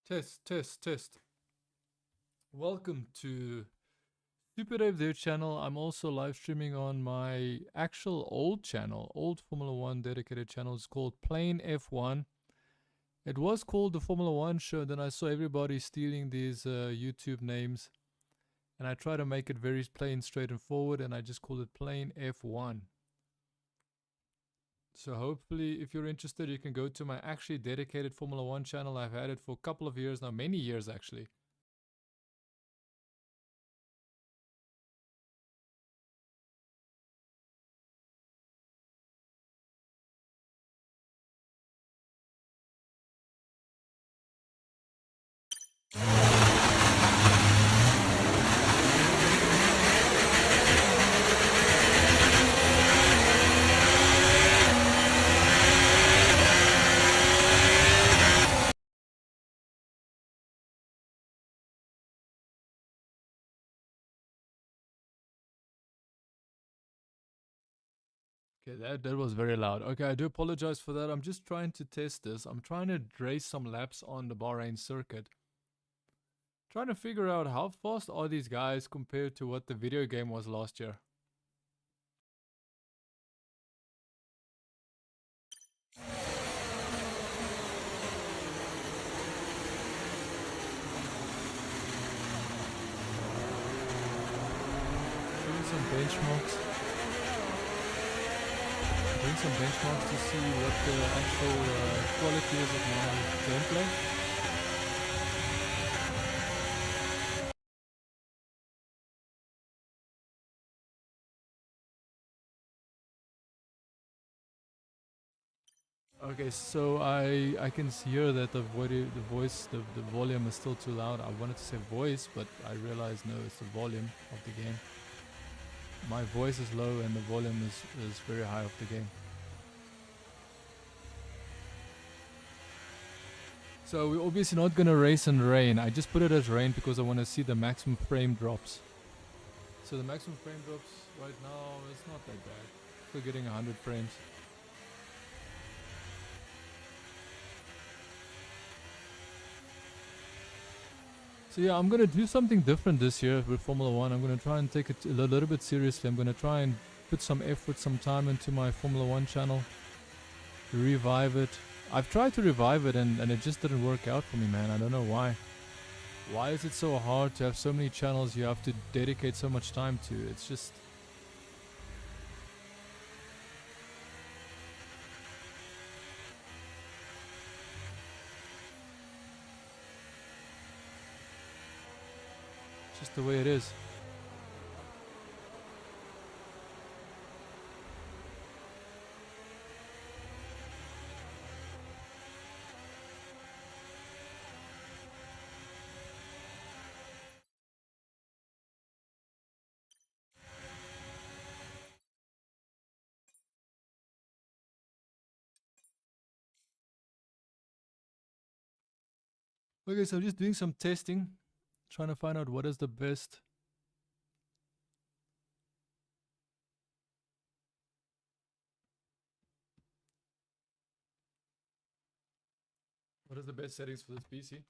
Test, test, test. Welcome to SuperDavedevYT channel. I'm also live streaming on my actual old channel, old Formula 1 dedicated channel. It's called Plain F1. It was called the Formula 1 show, then I saw everybody stealing these YouTube names. And I try to make it very plain, straight and forward, and I just called it Plain F1. So hopefully, if you're interested, you can go to my actually dedicated Formula 1 channel. I've had it for a couple of years now, many years actually. Okay, that was very loud. Okay, I do apologize for that. I'm just trying to test this. I'm trying to race some laps on the Bahrain circuit. Trying to figure out how fast are these guys compared to what the video game was last year. Doing some benchmarks. Doing some benchmarks to see what the actual quality is of my gameplay. Okay, so I can hear that the volume is still too loud. I wanted to say voice, but I realized no, it's the volume of the game. My voice is low and the volume is very high of the game. So we're obviously not gonna race in rain. I just put it as rain because I want to see the maximum frame drops. So the maximum frame drops right now is not that bad. Still getting 100 frames. So yeah, I'm gonna do something different this year with Formula 1. I'm gonna try and take it a little bit seriously. I'm gonna try and put some effort, some time into my Formula 1 channel. Revive it. I've tried to revive it and it just didn't work out for me, man. I don't know why. Why is it so hard to have so many channels you have to dedicate so much time to? It's just... it's just the way it is. Okay, so I'm just doing some testing. Trying to find out what is the best... What is the best settings for this PC?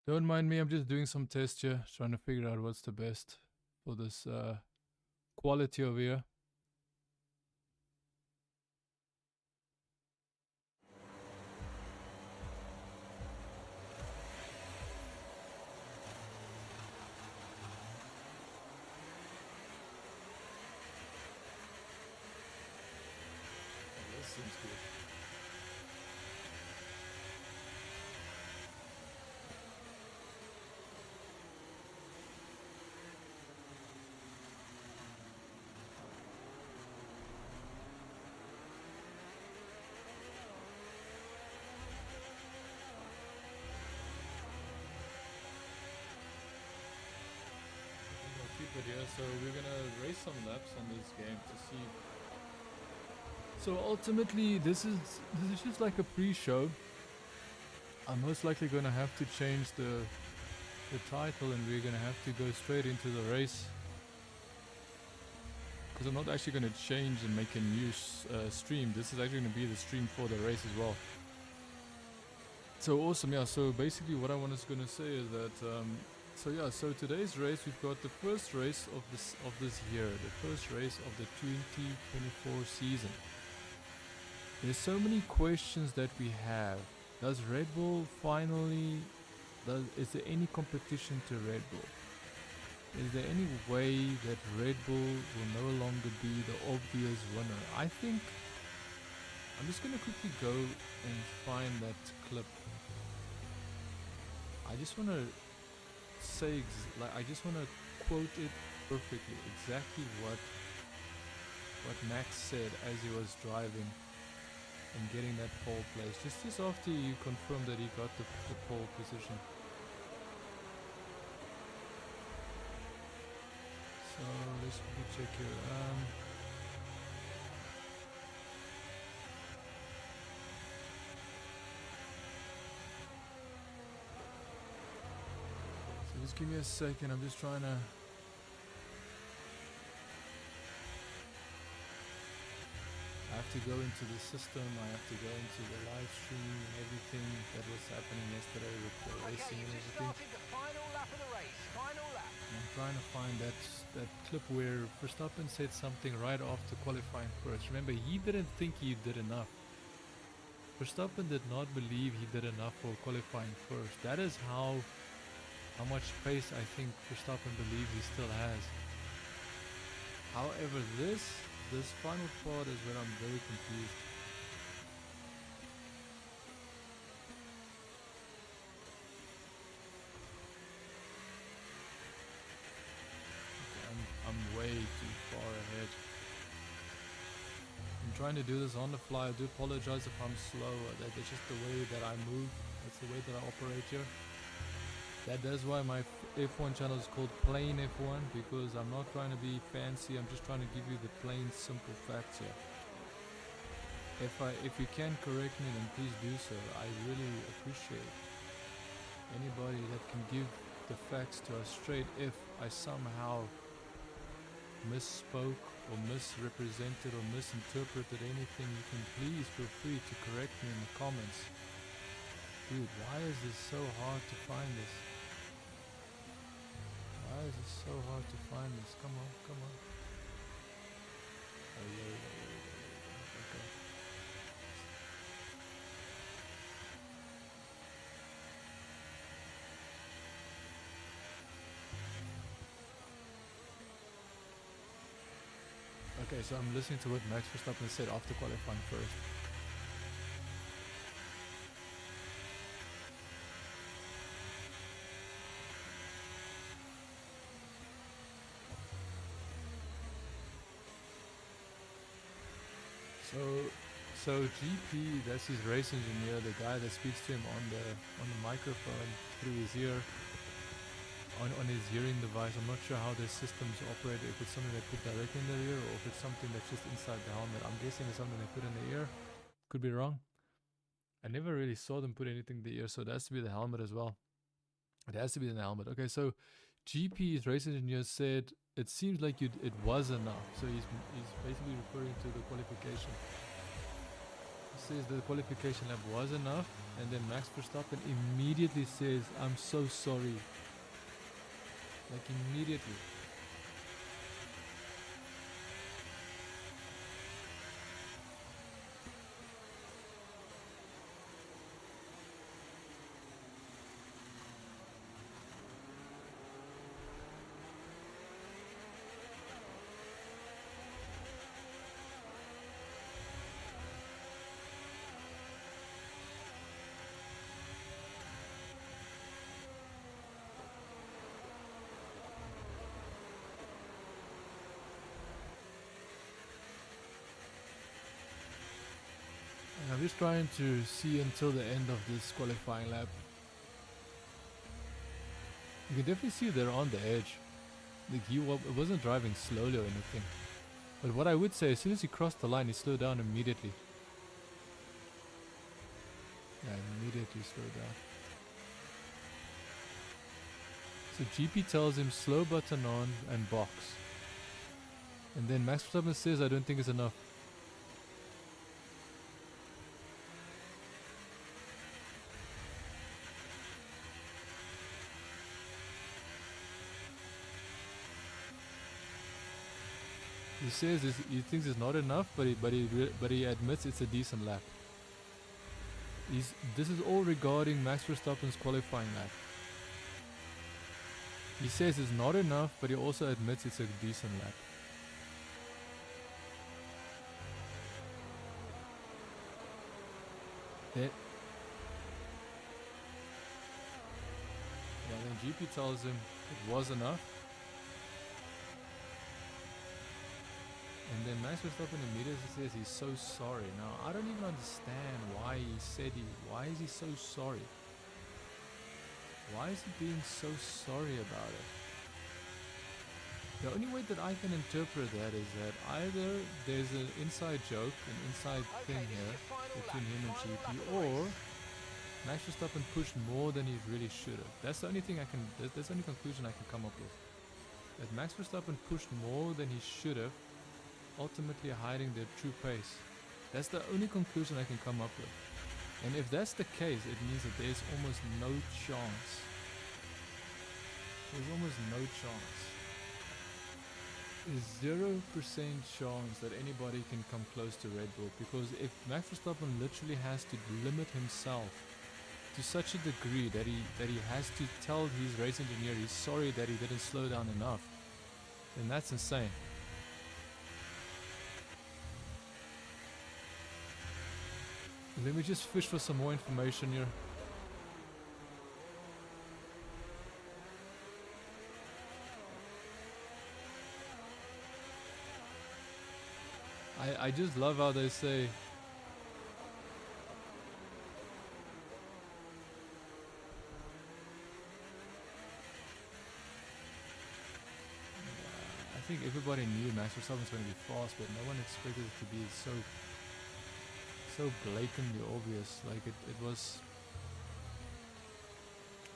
Don't mind me, I'm just doing some tests here, trying to figure out what's the best for this quality over here. This seems good. Video, so we're gonna race some laps on this game to see. So ultimately, this is just like a pre-show. I'm most likely gonna have to change the title, and we're gonna have to go straight into the race, because I'm not actually gonna change and make a new stream. This is actually gonna be the stream for the race as well. So awesome, yeah. So basically, what I was gonna say is that. So today's race, we've got the first race of this year, the first race of the 2024 season. There's so many questions that we have. Does Red Bull finally, is there any competition to Red Bull? Is there any way that Red Bull will no longer be the obvious winner? I think, I'm just gonna quickly go and find that clip. I just wanna say, I just want to quote it perfectly, exactly what Max said as he was driving and getting that pole place, just after you confirmed that he got the pole position. So let's check here. Just give me a second, I'm just trying to... I have to go into the system, I have to go into the live stream and everything that was happening yesterday with the racing and everything. The final lap of the race, final lap. I'm trying to find that clip where Verstappen said something right after qualifying first. Remember, he didn't think he did enough. Verstappen did not believe he did enough for qualifying first. That is how much pace I think Verstappen believes he still has. However, this final part is where I'm very confused. Okay, I'm way too far ahead. I'm trying to do this on the fly. I do apologize if I'm slow. That's just the way that I move. That's the way that I operate here. That's why my F1 channel is called Plain F1, because I'm not trying to be fancy, I'm just trying to give you the plain simple facts here. If you can correct me, then please do so. I really appreciate anybody that can give the facts to us straight. If I somehow misspoke or misrepresented or misinterpreted anything, you can please feel free to correct me in the comments. Dude, why is this so hard to find this? Why is it so hard to find this? Come on, come on. Oh, yeah, okay. Okay, so I'm listening to what Max Verstappen said after qualifying first. So GP, that's his race engineer, the guy that speaks to him on the microphone through his ear, on his hearing device. I'm not sure how their systems operate, if it's something they put directly in their ear or if it's something that's just inside the helmet. I'm guessing it's something they put in the ear. Could be wrong. I never really saw them put anything in the ear, so it has to be the helmet as well. It has to be in the helmet. Okay, so GP's race engineer said it seems like it was enough. So he's basically referring to the qualification. He says the qualification lap was enough. And then Max Verstappen immediately says, "I'm so sorry." Like immediately. And I'm just trying to see until the end of this qualifying lap. You can definitely see they're on the edge. Like he wasn't driving slowly or anything. But what I would say, as soon as he crossed the line, he slowed down immediately. Yeah, immediately slowed down. So GP tells him slow button on and box. And then Max Verstappen says, "I don't think it's enough." He says he thinks it's not enough, but he admits it's a decent lap. This is all regarding Max Verstappen's qualifying lap. He says it's not enough, but he also admits it's a decent lap. Then GP tells him it was enough. And then Max Verstappen immediately says he's so sorry. Now, I don't even understand why is he so sorry? Why is he being so sorry about it? The only way that I can interpret that is that either there's an inside joke, an inside thing here between him and GP, or Max Verstappen pushed more than he really should have. That's the only thing that's the only conclusion I can come up with. That Max Verstappen pushed more than he should have, ultimately hiding their true pace. That's the only conclusion I can come up with. And if that's the case, it means that there's almost no chance. There's almost no chance. There's 0% chance that anybody can come close to Red Bull, because if Max Verstappen literally has to limit himself to such a degree that he has to tell his race engineer he's sorry that he didn't slow down enough, then that's insane. Let me just fish for some more information here. I just love how they say I think everybody knew Max Verstappen was going to be fast, but no one expected it to be so blatantly obvious. Like it was,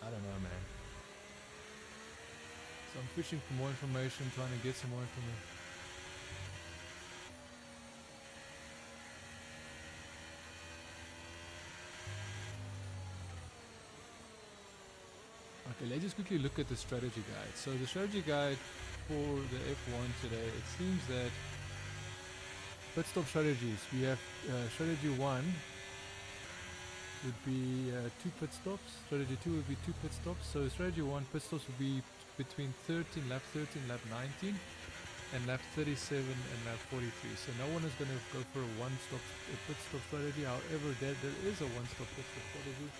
I don't know, man. So I'm fishing for more information, trying to get some more information. Okay, let's just quickly look at the strategy guide. So the strategy guide for the F1 today, it seems that pit stop strategies, we have strategy 1 would be 2 pit stops, strategy 2 would be 2 pit stops. So strategy 1 pit stops would be between lap 13, lap 19 and lap 37 and lap 43. So no one is going to go for a one-stop pit stop strategy. However, there is a one-stop pit stop strategy.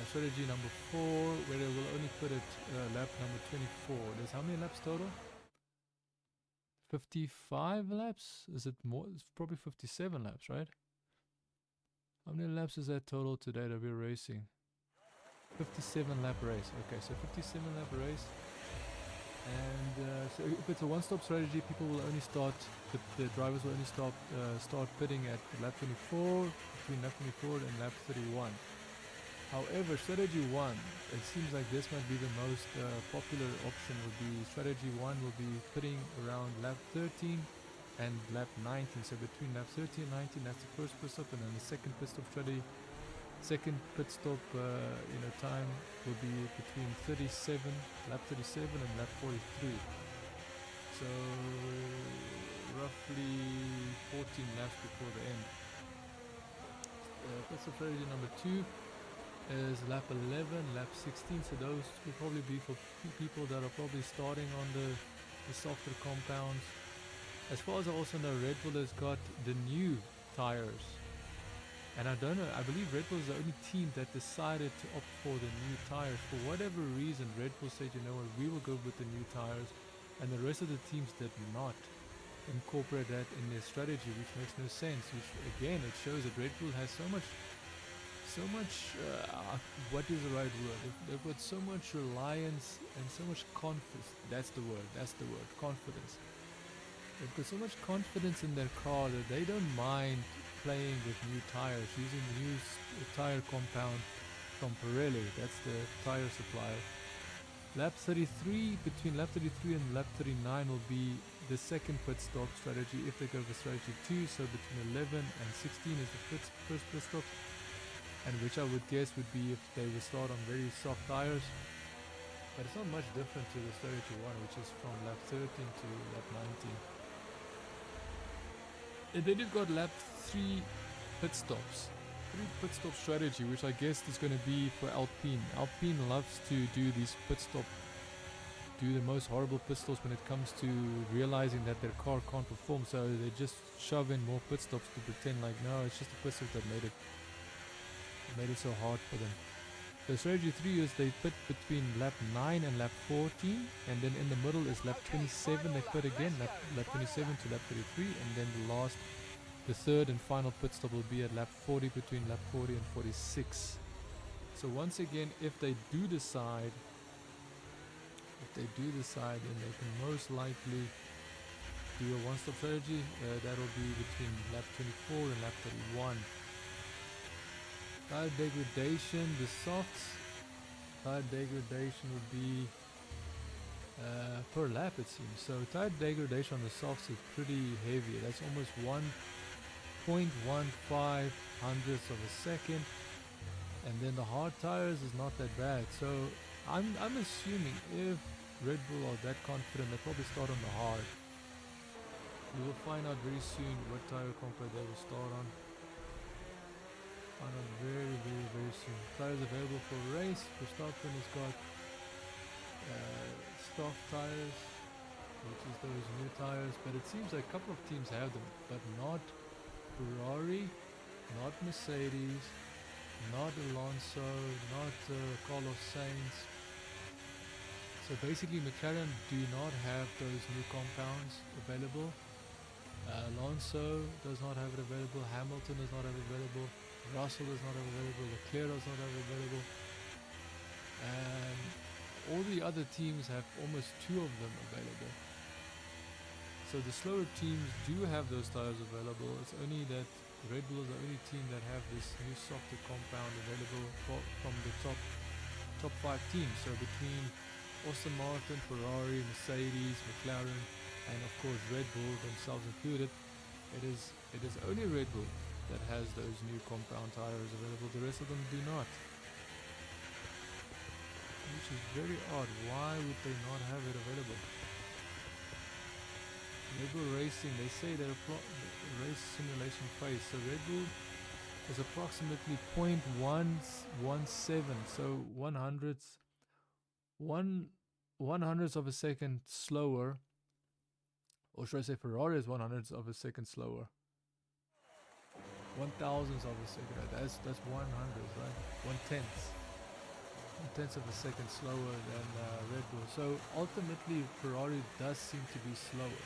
Strategy number 4, where they will only put it lap number 24. There's how many laps total? 55 laps? Is it more? It's probably 57 laps, right? How many laps is that total today that we're racing? 57 lap race. Okay, so 57 lap race. And so if it's a one-stop strategy, people will only start, the drivers will only start pitting at lap 24, between lap 24 and lap 31. However, strategy 1, it seems like this might be the most popular option. Would be strategy 1 will be pitting around lap 13 and lap 19. So between lap 13 and 19, that's the first pit stop, and then the second pit stop strategy Second pit stop, time will be between lap 37 and lap 43. So roughly 14 laps before the end. Pit stop strategy number 2 is lap 11, lap 16. So those will probably be for people that are probably starting on the softer compounds. As far as I also know, Red Bull has got the new tires. And I don't know, I believe Red Bull is the only team that decided to opt for the new tires. For whatever reason, Red Bull said, you know what, we will go with the new tires. And the rest of the teams did not incorporate that in their strategy, which makes no sense. Which, again, it shows that Red Bull has so much, what is the right word? They've got so much reliance and so much confidence. That's the word, confidence. They've got so much confidence in their car that they don't mind playing with new tires, using the new tire compound from Pirelli. That's the tire supplier. Lap 33, between lap 33 and lap 39 will be the second pit stop strategy if they go for strategy 2. So between 11 and 16 is the first pit stop, and which I would guess would be if they will start on very soft tires. But it's not much different to the strategy 1, which is from lap 13 to lap 19. And then you've got lap 3 pit stops. 3 pit stop strategy, which I guess is going to be for Alpine. Alpine loves to do these do the most horrible pit stops when it comes to realizing that their car can't perform. So they just shove in more pit stops to pretend like, no, it's just the pit stop that made it so hard for them. So strategy 3 is they pit between lap 9 and lap 14, and then in the middle is lap 27 they pit again, lap 27 to lap 33, and then the third and final pit stop will be at lap 40, between lap 40 and 46. So once again, if they do decide, then they can most likely do a one-stop strategy. That will be between lap 24 and lap 31. Tire degradation, the softs, tire degradation would be per lap, it seems. So tire degradation on the softs is pretty heavy. That's almost 1.15 hundredths of a second, and then the hard tires is not that bad. So I'm assuming if Red Bull are that confident, they probably start on the hard. We will find out very soon what tire compo they will start on. Very, very, very soon. Tires available for race. Verstappen has got stock tires, which is those new tires, but it seems like a couple of teams have them, but not Ferrari, not Mercedes, not Alonso, not Carlos Sainz. So basically McLaren do not have those new compounds available. Alonso does not have it available, Hamilton does not have it available, Russell does not have it available, Leclerc does not have it available, and all the other teams have almost 2 of them available. So the slower teams do have those tires available. It's only that Red Bull is the only team that have this new softer compound available from the top 5 teams. So between Aston Martin, Ferrari, Mercedes, McLaren, and of course Red Bull themselves included, it is only Red Bull that has those new compound tires available. The rest of them do not, which is very odd. Why would they not have it available? Red Bull Racing, they say they're race simulation phase. So Red Bull is approximately 0.117, so 1/100th of a second slower, or should I say Ferrari is 1/100th of a second slower. 1/1000th of a second. That's 100th, right? 1/10th of a second slower than Red Bull. So ultimately, Ferrari does seem to be slower.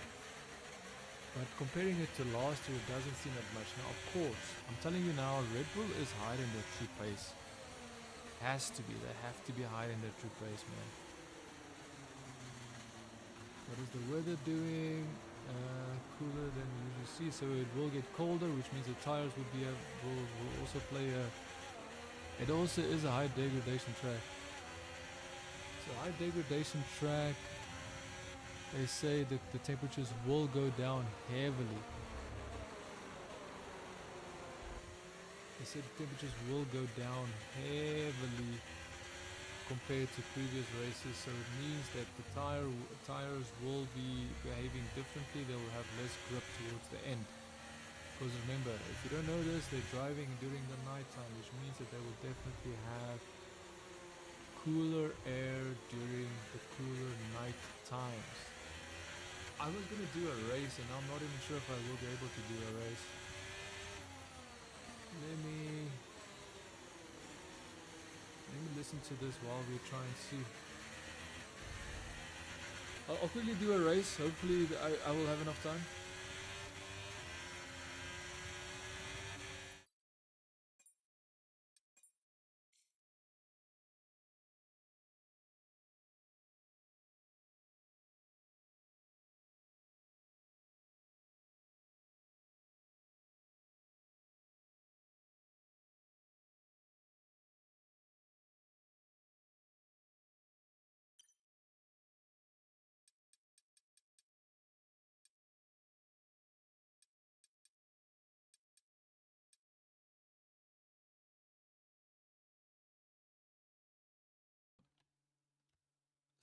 But comparing it to last year, it doesn't seem that much. Now, of course, I'm telling you now, Red Bull is hiding their true pace. Has to be. They have to be hiding their true pace, man. What is the weather doing? Cooler than you usually see, so it will get colder, which means the tires will also play it also is a high degradation track. So high degradation track, they say that the temperatures will go down heavily. They said temperatures will go down heavily compared to previous races, so it means that the tires will be behaving differently. They will have less grip towards the end. Because remember, if you don't know this, they're driving during the night time, which means that they will definitely have cooler air during the cooler night times. I was gonna do a race, and I'm not even sure if I will be able to do a race. Let me listen to this while we try and see. I'll quickly do a race. Hopefully I will have enough time.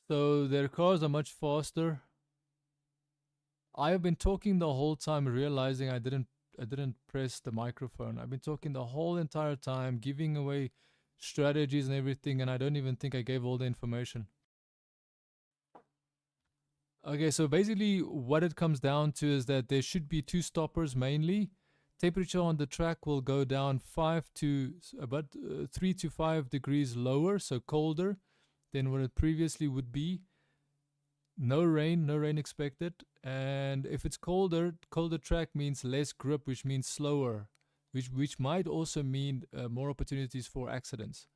So their cars are much faster. I have been talking the whole time, realizing I didn't press the microphone. I've been talking the whole entire time, giving away strategies and everything, and I don't even think I gave all the information. Okay, so basically what it comes down to is that there should be two stoppers mainly. Temperature on the track will go down 3 to 5 degrees lower, so colder than what it previously would be. No rain expected. And if it's colder track means less grip, which means slower, which might also mean more opportunities for accidents.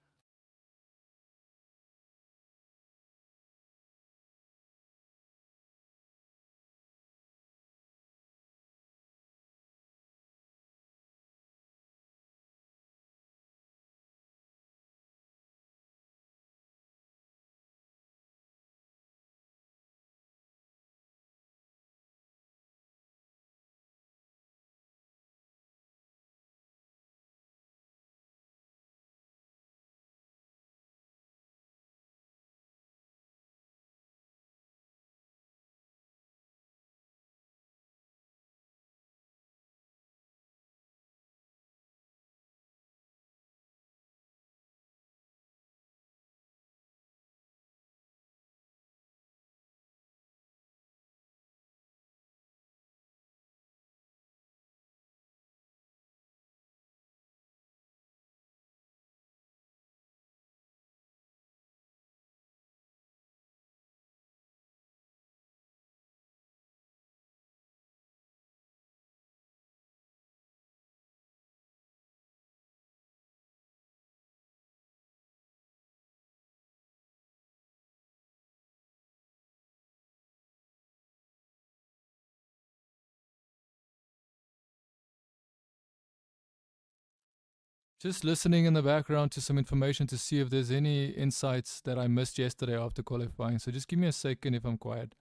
Just listening in the background to some information to see if there's any insights that I missed yesterday after qualifying. So just give me a second if I'm quiet.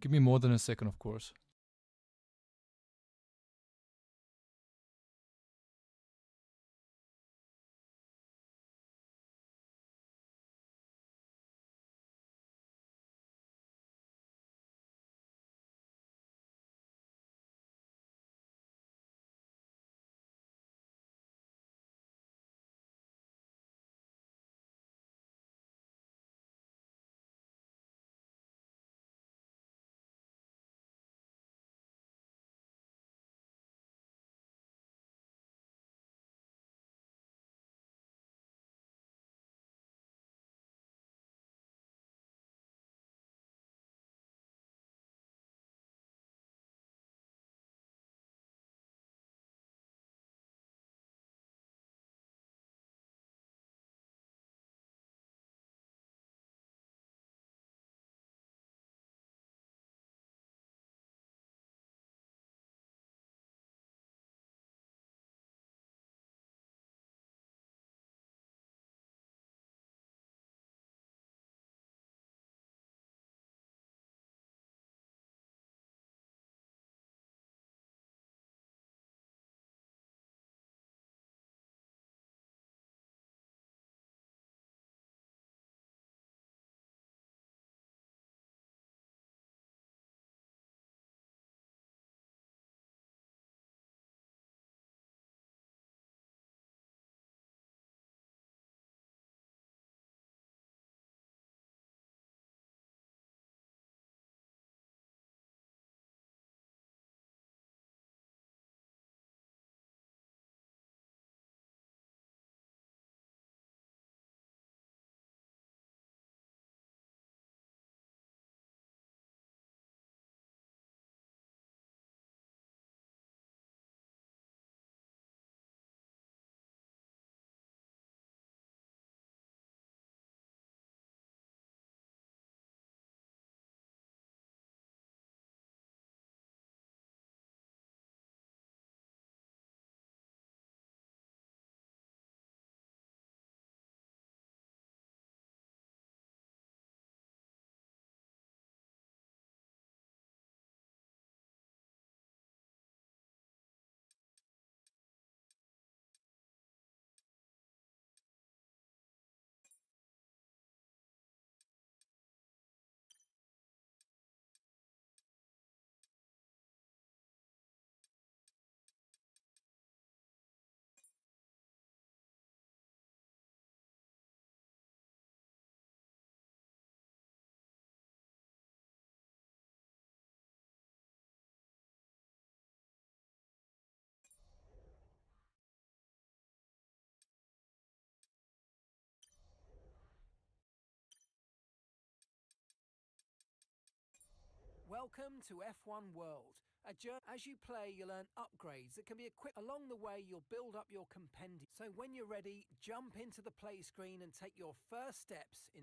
Give me more than a second, of course. Welcome to F1 World. As you play, you'll earn upgrades that can be equipped. Along the way, you'll build up your compendium. So when you're ready, jump into the play screen and take your first steps in.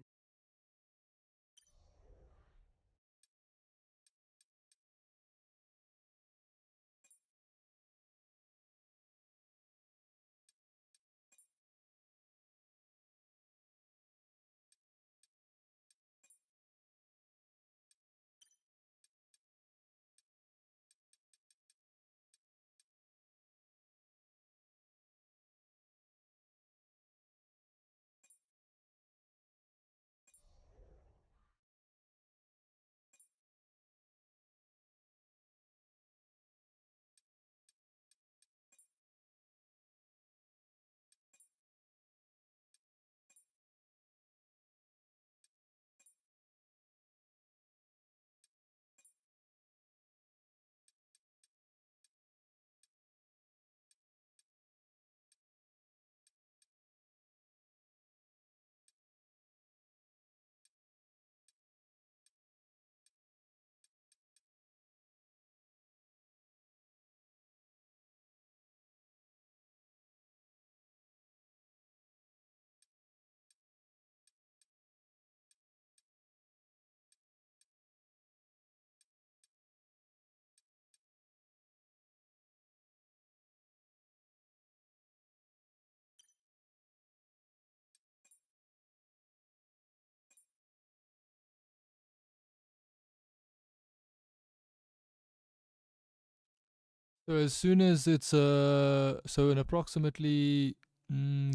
So as soon as it's so in approximately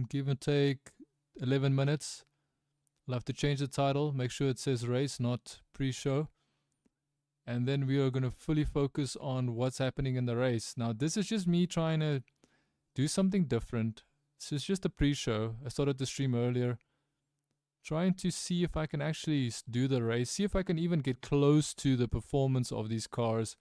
give and take 11 minutes, I'll have to change the title, make sure it says race, not pre-show. And then we are going to fully focus on what's happening in the race. Now, this is just me trying to do something different. This is just a pre-show. I started the stream earlier, trying to see if I can actually do the race, see if I can even get close to the performance of these cars,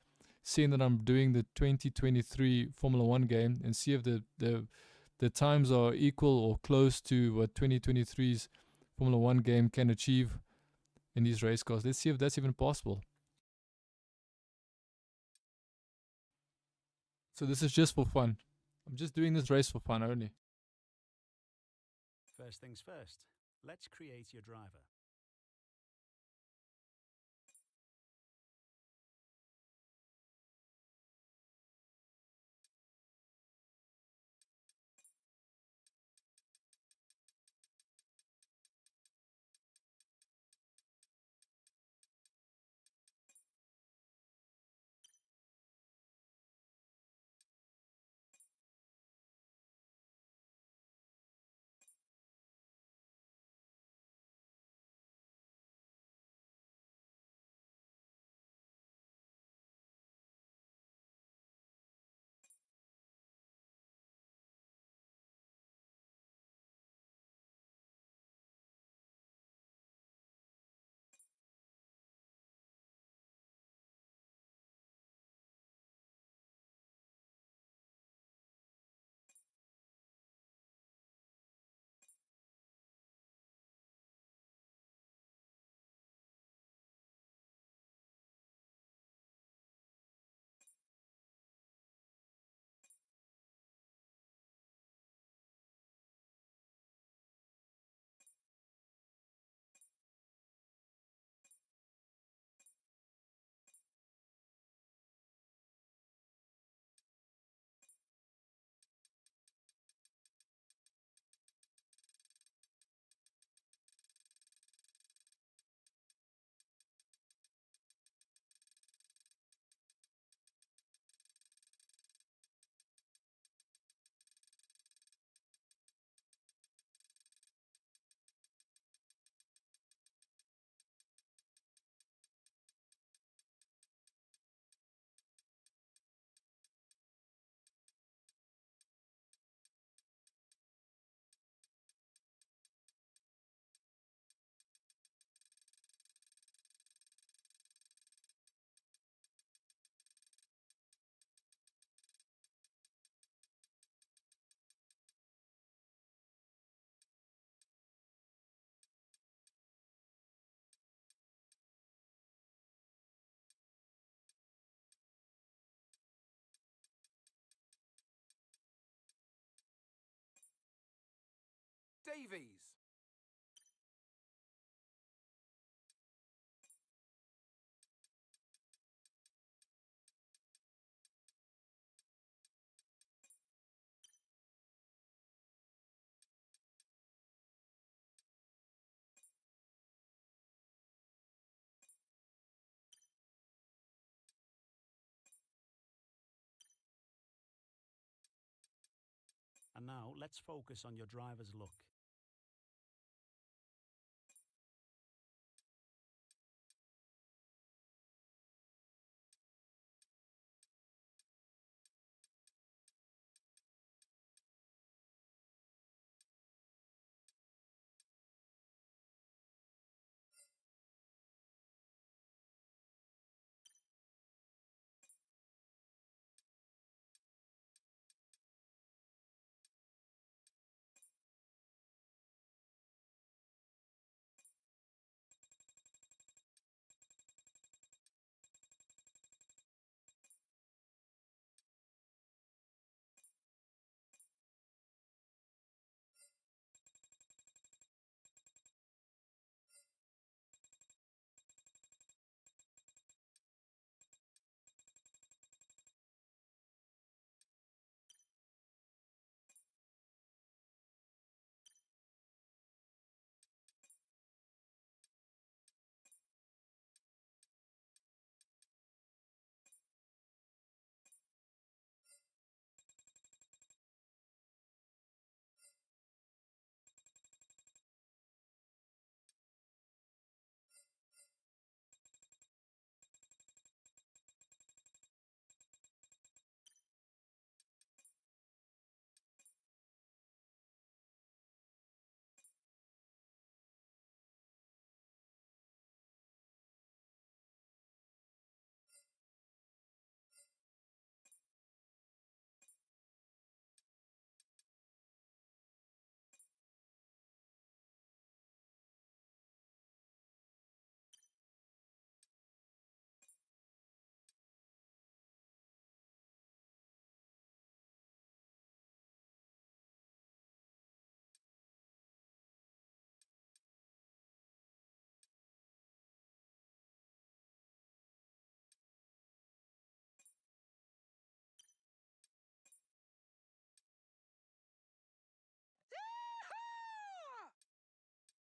seeing that I'm doing the 2023 Formula 1 game, and see if the times are equal or close to what 2023's Formula 1 game can achieve in these race cars. Let's see if that's even possible. So this is just for fun. I'm just doing this race for fun only. First things first, let's create your driver. Davies! And now let's focus on your driver's look.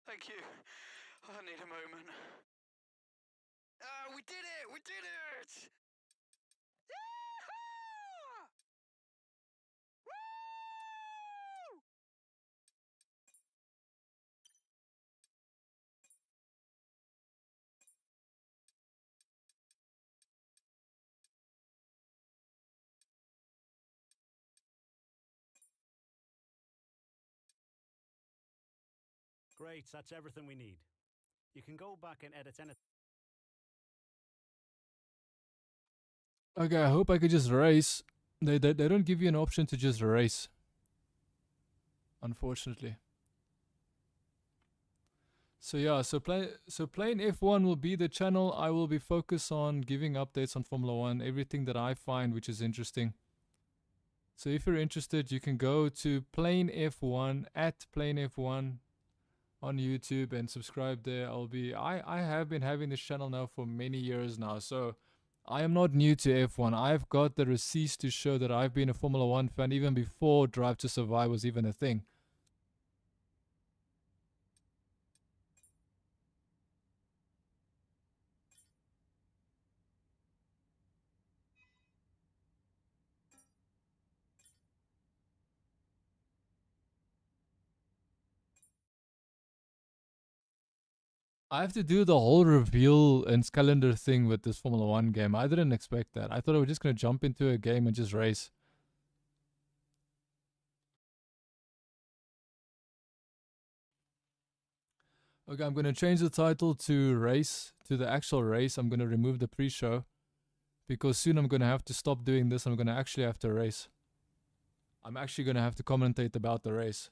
Thank you. I need a moment. Ah, we did it! We did it! Yee-haw! Woo! Great, that's everything we need. You can go back and edit anything. Okay, I hope I could just race. They don't give you an option to just race, unfortunately. So yeah, so playing F1 will be the channel. I will be focused on giving updates on Formula 1, everything that I find which is interesting. So if you're interested, you can go to Plain F1 at Plain F1 on YouTube and subscribe there. I have been having this channel now for many years now, so I am not new to F1. I've got the receipts to show that I've been a Formula 1 fan even before Drive to Survive was even a thing. I have to do the whole reveal and calendar thing with this Formula 1 game. I didn't expect that. I thought I was just going to jump into a game and just race. Okay, I'm going to change the title to race, to the actual race. I'm going to remove the pre-show because soon I'm going to have to stop doing this. I'm going to actually have to race. I'm actually going to have to commentate about the race.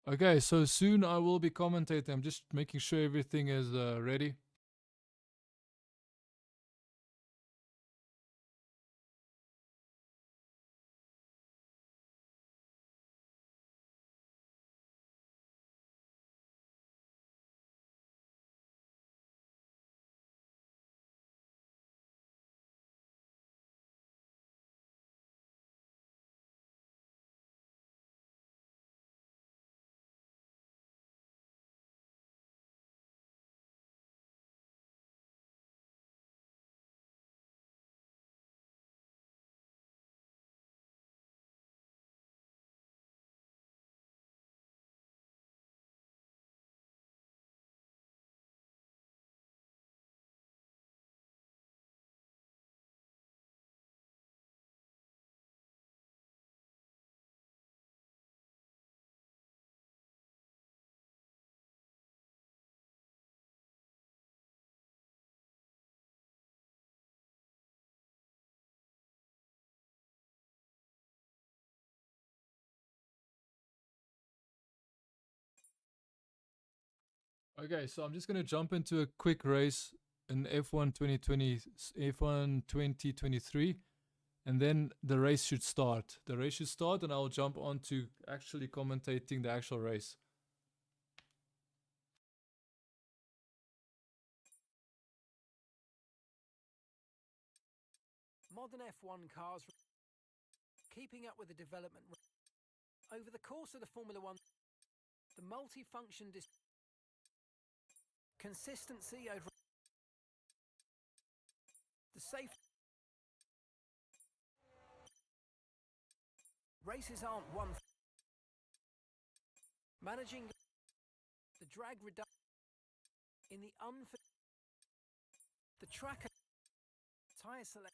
Okay, so soon I will be commentating. I'm just making sure everything is ready. Okay, so I'm just gonna jump into a quick race in F1 2020, F1 2023, and then the race should start. The race should start, and I'll jump on to actually commentating the actual race. Modern F1 cars keeping up with the development. Over the course of the Formula One, the multi-function consistency over the safety. Races aren't one. Managing the drag reduction in the the track tyre select.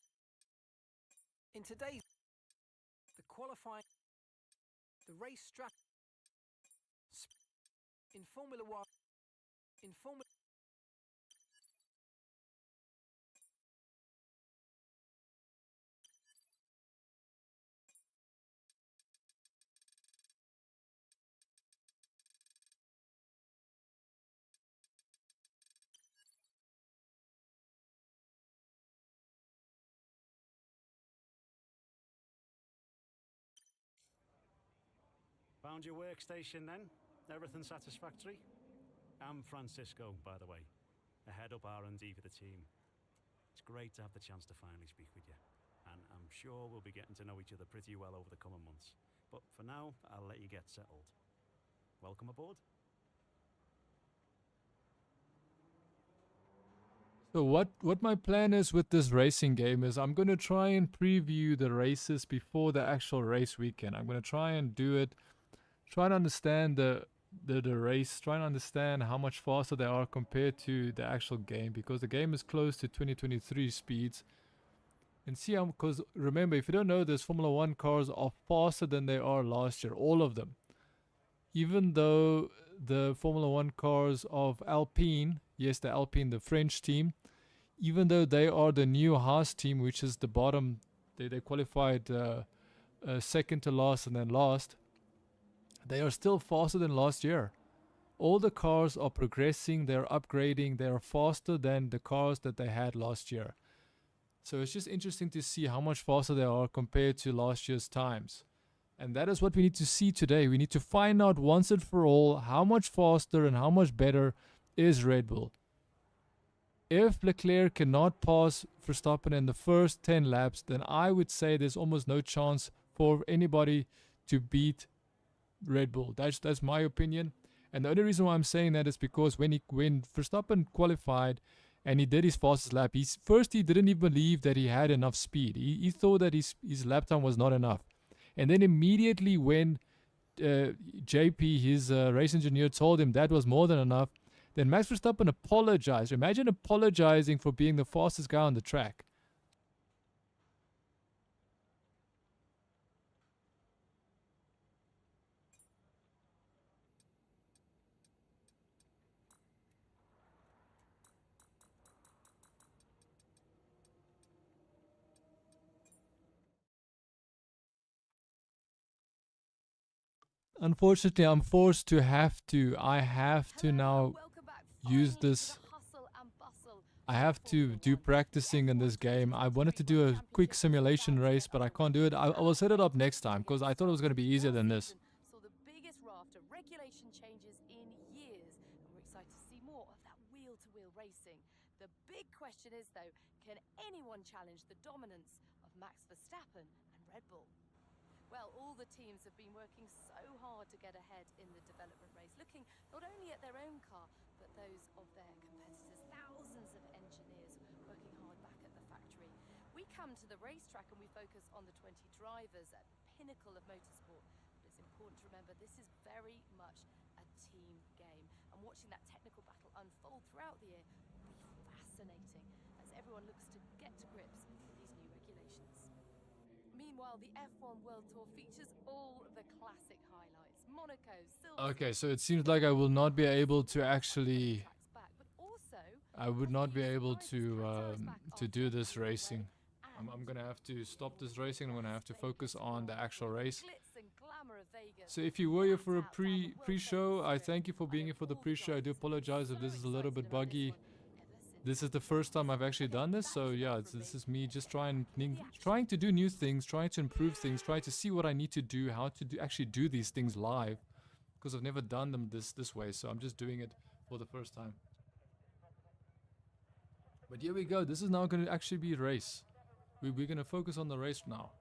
In today's the qualifying, the race strategy in Formula One, in Formula. Found your workstation then? Everything satisfactory? I'm Francisco, by the way. I head up R&D for the team. It's great to have the chance to finally speak with you. And I'm sure we'll be getting to know each other pretty well over the coming months. But for now, I'll let you get settled. Welcome aboard. So what my plan is with this racing game is I'm going to try and preview the races before the actual race weekend. I'm going to try and do it, try and understand the race, try and understand how much faster they are compared to the actual game, because the game is close to 2023 speeds. And see how, because remember, if you don't know this, Formula 1 cars are faster than they are last year, all of them. Even though the Formula 1 cars of Alpine, yes, the Alpine, the French team, even though they are the new Haas team, which is the bottom, they qualified second to last and then last, they are still faster than last year. All the cars are progressing, they're upgrading, they are faster than the cars that they had last year. So it's just interesting to see how much faster they are compared to last year's times. And that is what we need to see today. We need to find out once and for all how much faster and how much better is Red Bull. If Leclerc cannot pass Verstappen in the first 10 laps, then I would say there's almost no chance for anybody to beat Red Bull. That's my opinion. And the only reason why I'm saying that is because when Verstappen qualified and he did his fastest lap, he didn't even believe that he had enough speed. He thought that his lap time was not enough. And then immediately when JP, his race engineer, told him that was more than enough, then Max Verstappen apologized. Imagine apologizing for being the fastest guy on the track. Unfortunately, I'm forced to I have to now use this. I have to do practicing in this game. I wanted to do a quick simulation race, but I can't do it. I will set it up next time because I thought it was going to be easier than this. Saw the biggest raft of regulation changes in years, and we're excited to see more of that wheel-to-wheel racing. The big question is, though, can anyone challenge the dominance of Max Verstappen and Red Bull? Well, all the teams have been working so hard to get ahead in the development race, looking not only at their own car, but those of their competitors. Thousands of engineers working hard back at the factory. We come to the racetrack and we focus on the 20 drivers at the pinnacle of motorsport. But it's important to remember this is very much a team game. And watching that technical battle unfold throughout the year will be fascinating as everyone looks to get to grips with these new regulations. Meanwhile, the F1 World Tour features all the classic highlights. Monaco, Silverstone. Okay, so it seems like I will not be able to actually. I would not be able to do this racing. I'm gonna have to stop this racing. I'm gonna have to focus on the actual race. So if you were here for a pre-show, I thank you for being here for the pre-show. I do apologize if this is a little bit buggy. This is the first time I've actually done this, so yeah, this is me just trying to do new things, trying to improve things, trying to see what I need to do, how to actually do these things live, because I've never done them this way, so I'm just doing it for the first time. But here we go. This is now going to actually be a race. We're going to focus on the race now.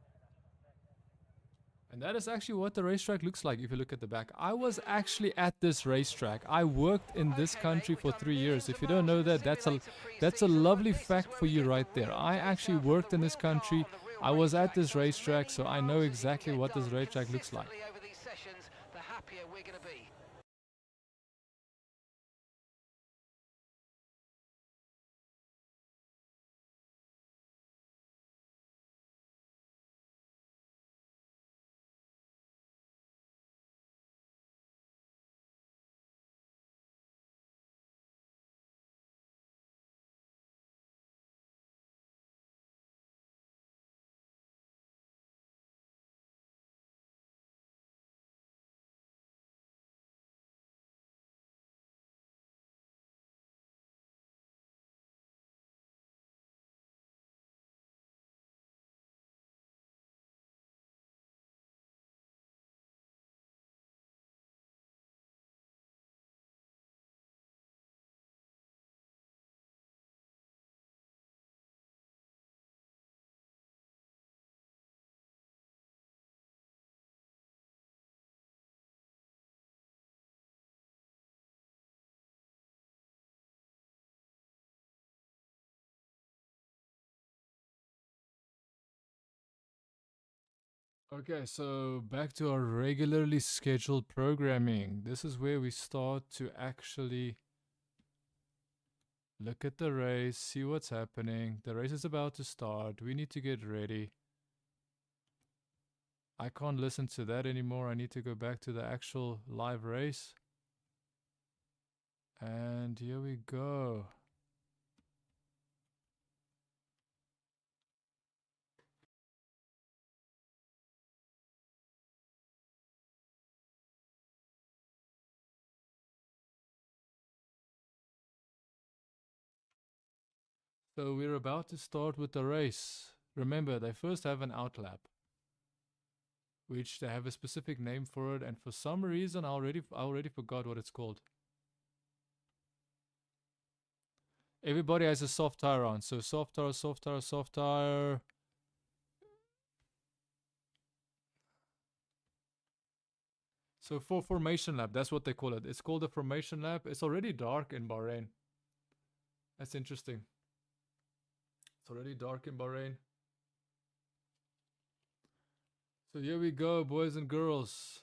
And that is actually what the racetrack looks like if you look at the back. I was actually at this racetrack. I worked in this country for 3 years. If you don't know that, that's a lovely fact for you right there. I actually worked in this country. I was at this racetrack, so I know exactly what this racetrack looks like. Okay, so back to our regularly scheduled programming. This is where we start to actually look at the race, see what's happening. The race is about to start. We need to get ready. I can't listen to that anymore. I need to go back to the actual live race. And here we go. So we're about to start with the race. Remember, they first have an outlap, which they have a specific name for it, and for some reason I already forgot what it's called. Everybody has a soft tire on, so soft tire, soft tire, soft tire. So for formation lap, that's what they call it. It's called a formation lap. It's already dark in Bahrain. That's interesting. It's already dark in Bahrain. So here we go, boys and girls.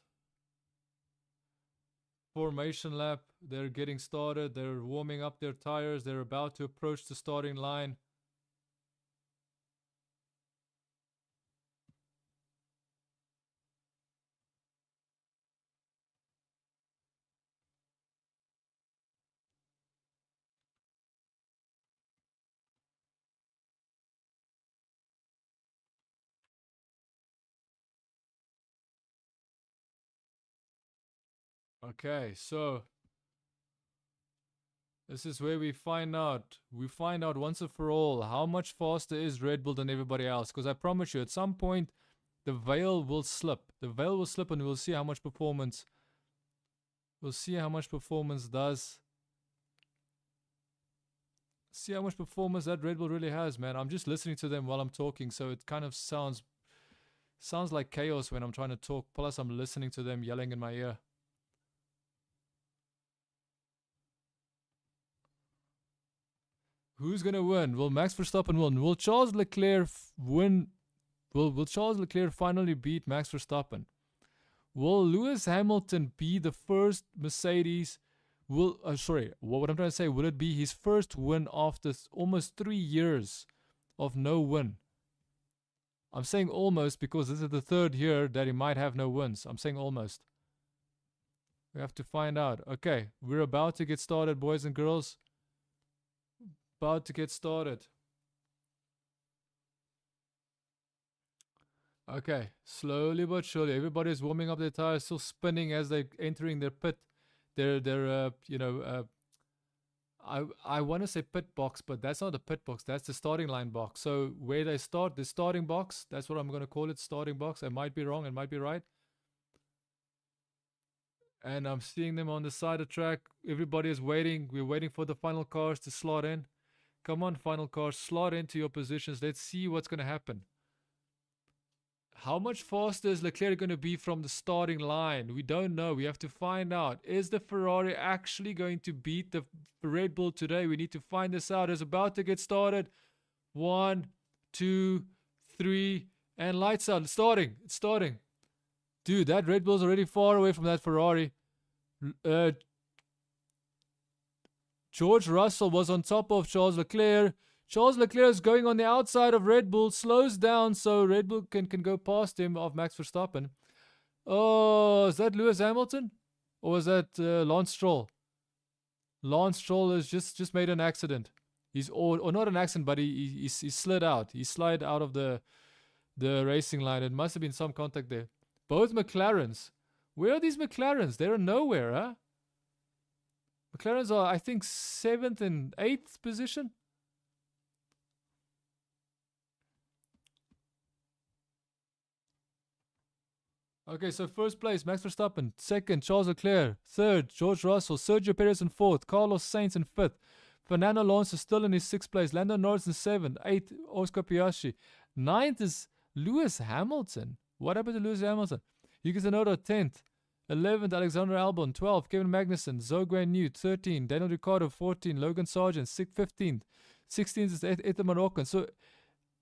Formation lap. They're getting started. They're warming up their tires. They're about to approach the starting line. Okay, so this is where we find out. We find out once and for all how much faster is Red Bull than everybody else. Because I promise you, at some point, the veil will slip. The veil will slip, and we'll see how much performance. We'll see how much performance does. See how much performance that Red Bull really has, man. I'm just listening to them while I'm talking, so it kind of sounds like chaos when I'm trying to talk. Plus, I'm listening to them yelling in my ear. Who's gonna win? Will Max Verstappen win? Will Charles Leclerc win? Will Charles Leclerc finally beat Max Verstappen? Will Lewis Hamilton be the first Mercedes? What I'm trying to say, will it be his first win after almost 3 years of no win? I'm saying almost because this is the 3rd year that he might have no wins. I'm saying almost. We have to find out. Okay, we're about to get started, boys and girls. About to get started. Okay, slowly but surely, everybody's warming up their tires, still spinning as they're entering their pit. I want to say pit box, but that's not the pit box. That's the starting line box. So where they start, the starting box. That's what I'm going to call it, starting box. I might be wrong. I might be right. And I'm seeing them on the side of the track. Everybody is waiting. We're waiting for the final cars to slot in. Come on, final cars, slot into your positions. Let's see what's going to happen. How much faster is Leclerc going to be from the starting line? We don't know. We have to find out. Is the Ferrari actually going to beat the Red Bull today? We need to find this out. It's about to get started. 1, 2, 3, and lights out. It's starting. It's starting. Dude, that Red Bull's already far away from that Ferrari. George Russell was on top of Charles Leclerc. Charles Leclerc is going on the outside of Red Bull, slows down so Red Bull can go past him of Max Verstappen. Oh, is that Lewis Hamilton? Or was that Lance Stroll? Lance Stroll has just made an accident. Or not an accident, but he slid out. He slid out of the racing line. It must have been some contact there. Both McLarens. Where are these McLarens? They're nowhere, huh? McLarens are, I think, 7th and 8th position. Okay, so first place, Max Verstappen. Second, Charles Leclerc. Third, George Russell. Sergio Perez in 4th. Carlos Sainz in 5th. Fernando Alonso still in his 6th place. Lando Norris in 7th. 8th, Oscar Piastri. 9th is Lewis Hamilton. What happened to Lewis Hamilton? Yuki Tsunoda 10th. 11th, Alexander Albon. 12th, Kevin Magnussen. Zhou Guanyu 13th. Daniel Ricciardo 14th. Logan Sargent 15th. 16th is Ethan Moroccan. So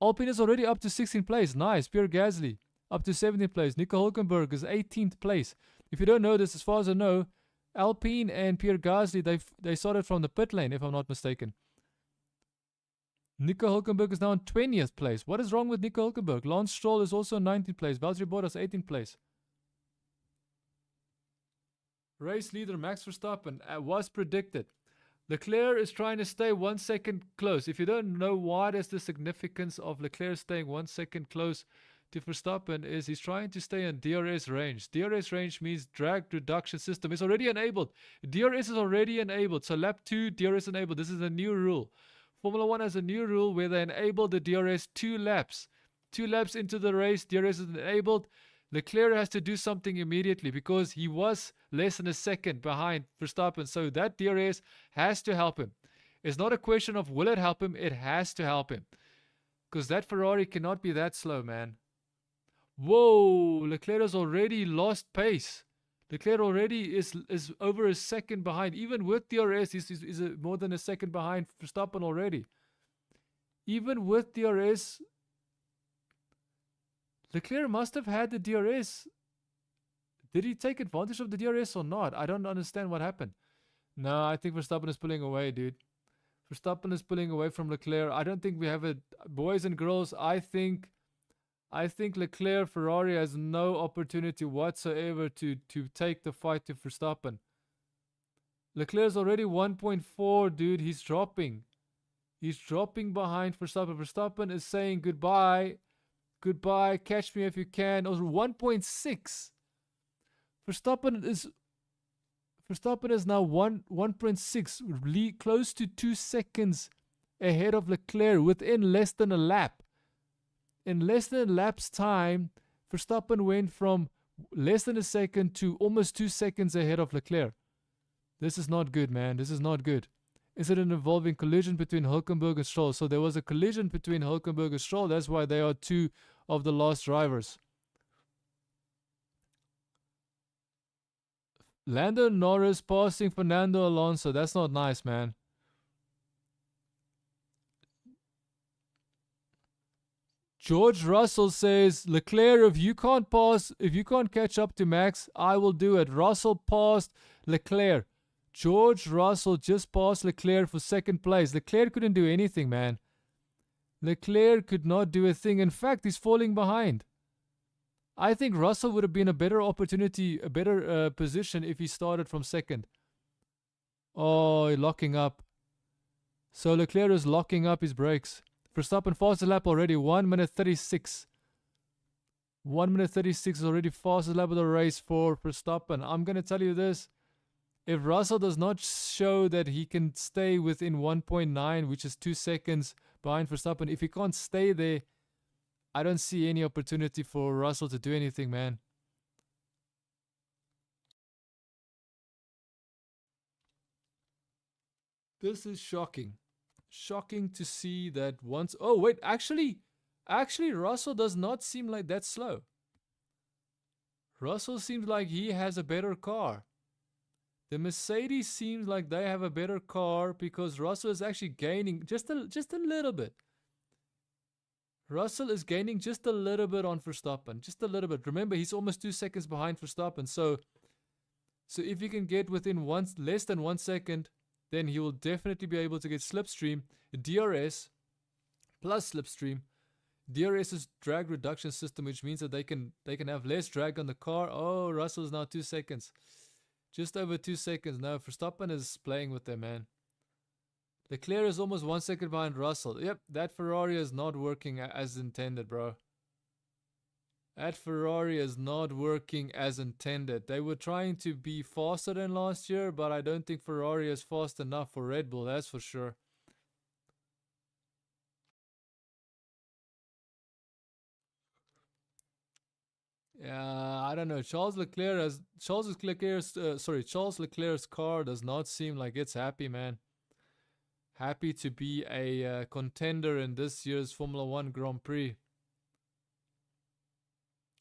Alpine is already up to 16th place. Nice. Pierre Gasly up to 17th place. Nico Hülkenberg is 18th place. If you don't know this, as far as I know, Alpine and Pierre Gasly, they started from the pit lane, if I'm not mistaken. Nico Hülkenberg is now in 20th place. What is wrong with Nico Hülkenberg? Lance Stroll is also 19th place. Valtteri Bottas 18th place. Race leader Max Verstappen was predicted. Leclerc is trying to stay 1 second close. If you don't know what is the significance of Leclerc staying 1 second close to Verstappen, is he's trying to stay in DRS range. DRS range means drag reduction system. It's already enabled. DRS is already enabled. So lap 2, DRS enabled. This is a new rule. Formula 1 has a new rule where they enable the DRS 2 laps. 2 laps into the race, DRS is enabled. Leclerc has to do something immediately because he was less than a second behind Verstappen. So that DRS has to help him. It's not a question of will it help him, it has to help him. Because that Ferrari cannot be that slow, man. Whoa, Leclerc has already lost pace. Leclerc already is over a second behind. Even with DRS, he's more than a second behind Verstappen already. Even with DRS, Leclerc must have had the DRS. Did he take advantage of the DRS or not? I don't understand what happened. No, I think Verstappen is pulling away, dude. Verstappen is pulling away from Leclerc. I don't think we have it. Boys and girls, I think Leclerc, Ferrari has no opportunity whatsoever to take the fight to Verstappen. Leclerc's already 1.4, dude. He's dropping. He's dropping behind Verstappen. Verstappen is saying goodbye. Goodbye. Catch me if you can. Or 1.6. Verstappen is Verstappen is now 1.6, close to 2 seconds ahead of Leclerc within less than a lap. In less than a lap's time, Verstappen went from less than a second to almost 2 seconds ahead of Leclerc. This is not good, man. This is not good. Incident involving collision between Hülkenberg and Stroll. So there was a collision between Hülkenberg and Stroll. That's why they are two of the last drivers. Lando Norris passing Fernando Alonso. That's not nice, man. George Russell says, Leclerc, if you can't catch up to Max, I will do it. Russell passed Leclerc. George Russell just passed Leclerc for second place. Leclerc couldn't do anything, man. Leclerc could not do a thing. In fact, he's falling behind. I think Russell would have been a better opportunity, a better position if he started from second. Oh, locking up. So Leclerc is locking up his brakes. Verstappen fastest lap already, 1 minute 36. 1 minute 36 is already fastest lap of the race for Verstappen. I'm going to tell you this. If Russell does not show that he can stay within 1.9, which is 2 seconds behind Verstappen, if he can't stay there, I don't see any opportunity for Russell to do anything, man. This is shocking. Shocking to see that once... Oh, wait, actually, Russell does not seem like that slow. Russell seems like he has a better car. The Mercedes seems like they have a better car because Russell is actually gaining just a little bit. Russell is gaining just a little bit on Verstappen. Just a little bit. Remember, he's almost 2 seconds behind Verstappen. So if he can get within less than 1 second, then he will definitely be able to get slipstream, DRS plus slipstream. DRS is drag reduction system, which means that they can have less drag on the car. Oh, Russell is now 2 seconds. Just over 2 seconds. Now Verstappen is playing with them, man. Leclerc is almost 1 second behind Russell. Yep, that Ferrari is not working as intended, bro. That Ferrari is not working as intended. They were trying to be faster than last year, but I don't think Ferrari is fast enough for Red Bull, that's for sure. Yeah, I don't know. Charles Leclerc's car does not seem like it's happy, man. Happy to be a contender in this year's Formula 1 Grand Prix.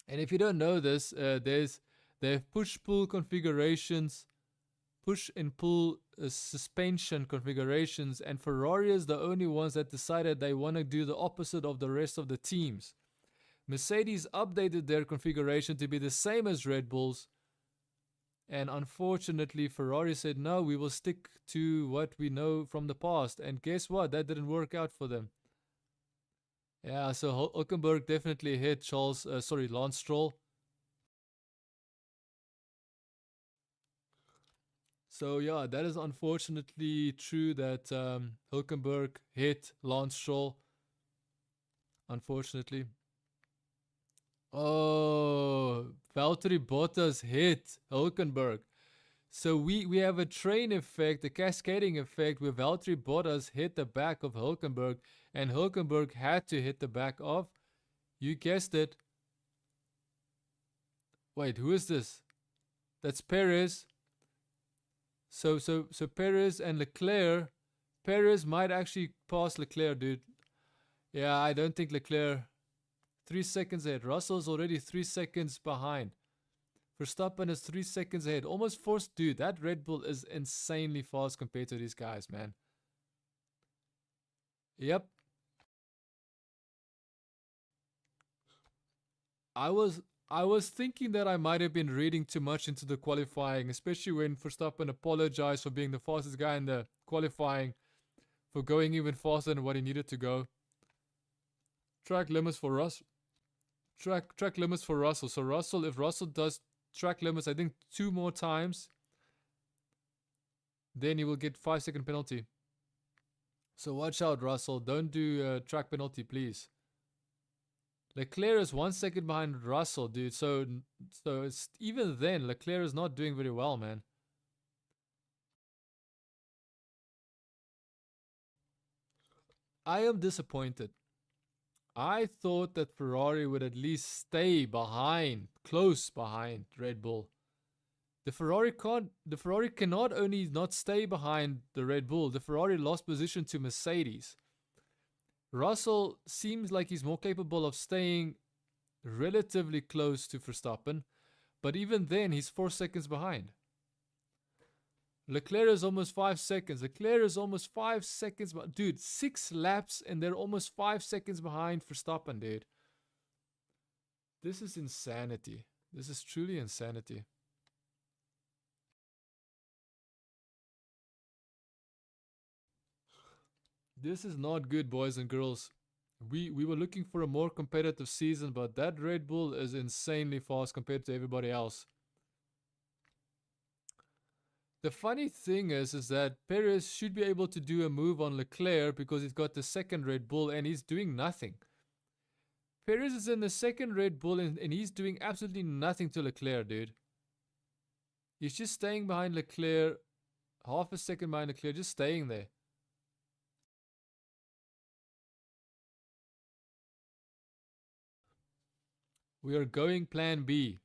And if you don't know this, they have push-pull configurations, push and pull suspension configurations, and Ferrari is the only ones that decided they want to do the opposite of the rest of the teams. Mercedes updated their configuration to be the same as Red Bull's, and unfortunately Ferrari said no, we will stick to what we know from the past, and guess what, that didn't work out for them. Yeah, so Hülkenberg definitely hit Lance Stroll. So yeah, that is unfortunately true that Hülkenberg hit Lance Stroll. Unfortunately. Oh, Valtteri Bottas hit Hülkenberg. So we have a train effect, a cascading effect where Valtteri Bottas hit the back of Hülkenberg and Hülkenberg had to hit the back of, you guessed it. Wait, who is this? That's Perez. So Perez and Leclerc. Perez might actually pass Leclerc, dude. Yeah, I don't think Leclerc. 3 seconds ahead. Russell's already 3 seconds behind. Verstappen is 3 seconds ahead. Almost forced. Dude, that Red Bull is insanely fast compared to these guys, man. Yep. I was thinking that I might have been reading too much into the qualifying, especially when Verstappen apologized for being the fastest guy in the qualifying, for going even faster than what he needed to go. Track limits for Russell. Track limits for Russell. So Russell, if Russell does track limits, I think 2 more times, then he will get 5-second penalty. So watch out, Russell. Don't do track penalty, please. Leclerc is 1 second behind Russell, dude. So it's, even then, Leclerc is not doing very well, man. I am disappointed. I thought that Ferrari would at least stay behind, close behind Red Bull. The Ferrari cannot only not stay behind the Red Bull, the Ferrari lost position to Mercedes. Russell seems like he's more capable of staying relatively close to Verstappen, but even then he's 4 seconds behind. Leclerc is almost 5 seconds. Leclerc is almost 5 seconds. Dude, 6 laps and they're almost 5 seconds behind Verstappen, dude. This is insanity. This is truly insanity. This is not good, boys and girls. We were looking for a more competitive season, but that Red Bull is insanely fast compared to everybody else. The funny thing is that Perez should be able to do a move on Leclerc because he's got the second Red Bull and he's doing nothing. Perez is in the second Red Bull and he's doing absolutely nothing to Leclerc, dude. He's just staying behind Leclerc, half a second behind Leclerc, just staying there. We are going plan B.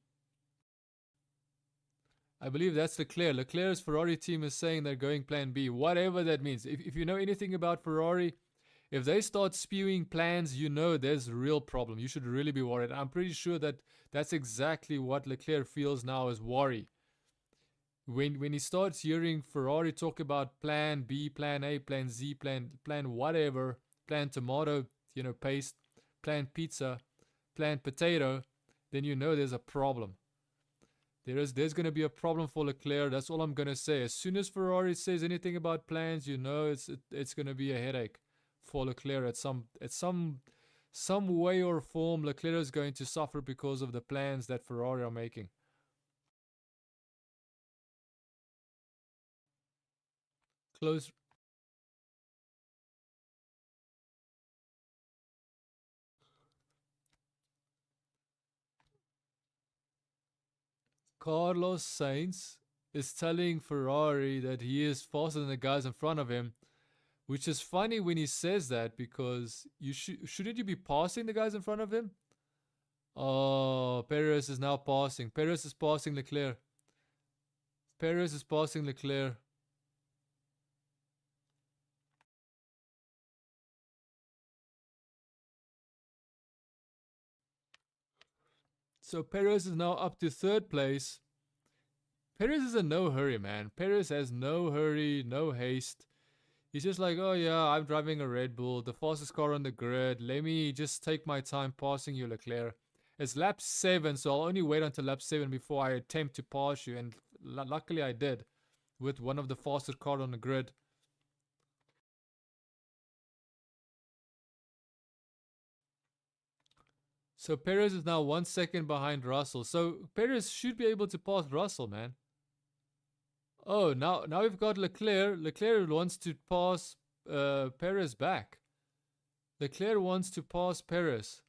I believe that's Leclerc. Leclerc's Ferrari team is saying they're going plan B. Whatever that means. If you know anything about Ferrari, if they start spewing plans, you know there's a real problem. You should really be worried. I'm pretty sure that that's exactly what Leclerc feels now, is worry. When he starts hearing Ferrari talk about plan B, plan A, plan Z, plan whatever, plan tomato, paste, plan pizza, plan potato, then you know there's a problem. There's going to be a problem for Leclerc. That's all I'm going to say. As soon as Ferrari says anything about plans, you know it's going to be a headache for Leclerc at some way or form. Leclerc is going to suffer because of the plans that Ferrari are making. Close. Carlos Sainz is telling Ferrari that he is faster than the guys in front of him, which is funny when he says that, because shouldn't you be passing the guys in front of him? Oh, Perez is now passing. Perez is passing Leclerc. Perez is passing Leclerc. So Perez is now up to 3rd place. Perez is in no hurry, man. Perez has no hurry, no haste. He's just like, oh yeah, I'm driving a Red Bull, the fastest car on the grid. Let me just take my time passing you, Leclerc. It's lap 7, so I'll only wait until lap 7 before I attempt to pass you. And luckily I did, with one of the fastest cars on the grid. So Perez is now 1 second behind Russell. So Perez should be able to pass Russell, man. Oh, now we've got Leclerc. Leclerc wants to pass Perez back. Leclerc wants to pass Perez.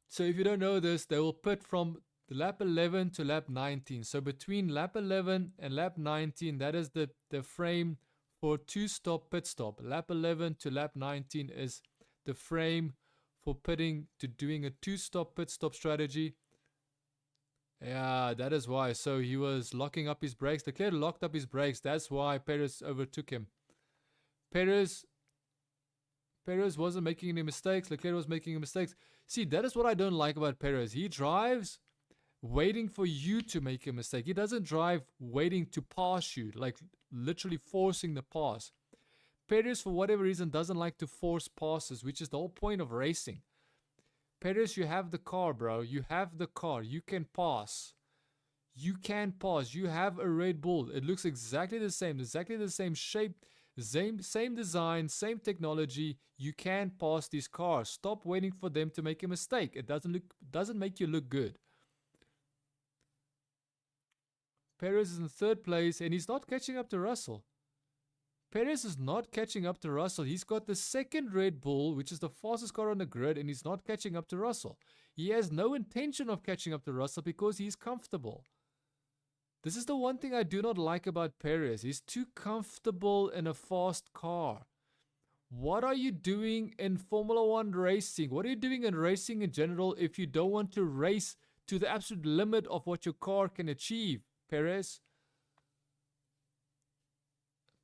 So if you don't know this, they will pit from lap 11 to lap 19. So between lap 11 and lap 19, that is the frame for 2-stop pit stop. Lap 11 to lap 19 is the frame for pitting to doing a 2-stop pit stop strategy. Yeah, that is why. So he was locking up his brakes. Leclerc locked up his brakes. That's why Perez overtook him. Perez wasn't making any mistakes. Leclerc was making mistakes. See, that is what I don't like about Perez. He drives waiting for you to make a mistake. He doesn't drive waiting to pass you, like literally forcing the pass. Perez, for whatever reason, doesn't like to force passes, which is the whole point of racing. Perez, you have the car, bro. You have the car. You can pass. You can pass. You have a Red Bull. It looks exactly the same shape, same design, same technology. You can pass these cars. Stop waiting for them to make a mistake. It doesn't make you look good. Perez is in 3rd place and he's not catching up to Russell. Perez is not catching up to Russell. He's got the second Red Bull, which is the fastest car on the grid, and he's not catching up to Russell. He has no intention of catching up to Russell because he's comfortable. This is the one thing I do not like about Perez. He's too comfortable in a fast car. What are you doing in Formula One racing? What are you doing in racing in general if you don't want to race to the absolute limit of what your car can achieve, Perez?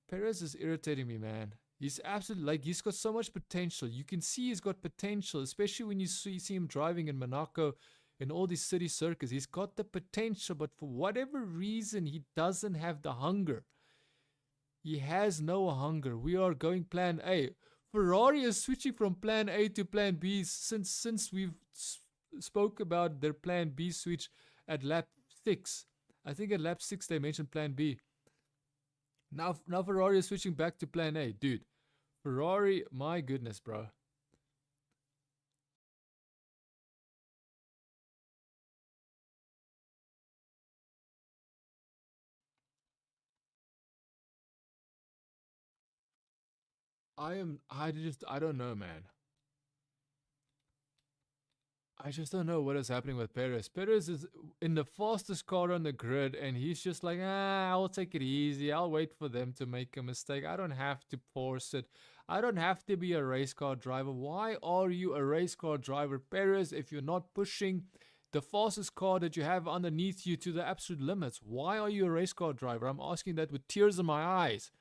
Perez is irritating me, man. He's absolutely, like, he's got so much potential. You can see he's got potential, especially when you see him driving in Monaco in all these city circuits. He's got the potential, but for whatever reason, he doesn't have the hunger. He has no hunger. We are going plan A. Ferrari is switching from plan A to plan B since we've spoke about their plan B switch at lap 6. I think at lap 6 they mentioned plan B. Now Ferrari is switching back to plan A. Dude, Ferrari, my goodness, bro. I don't know, man. I just don't know what is happening with Perez. Perez is in the fastest car on the grid, and he's just like, I'll take it easy. I'll wait for them to make a mistake. I don't have to force it. I don't have to be a race car driver. Why are you a race car driver, Perez, if you're not pushing the fastest car that you have underneath you to the absolute limits? Why are you a race car driver? I'm asking that with tears in my eyes.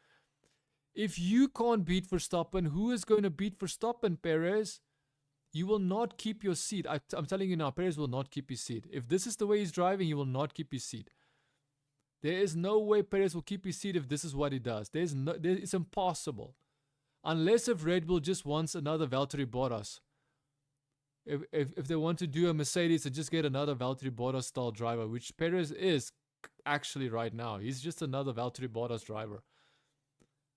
If you can't beat Verstappen, who is going to beat Verstappen, Perez? You will not keep your seat. I'm telling you now, Perez will not keep his seat. If this is the way he's driving, he will not keep his seat. There is no way Perez will keep his seat if this is what he does. It's impossible. Unless if Red Bull just wants another Valtteri Bottas. If they want to do a Mercedes and just get another Valtteri Bottas style driver, which Perez is actually right now. He's just another Valtteri Bottas driver.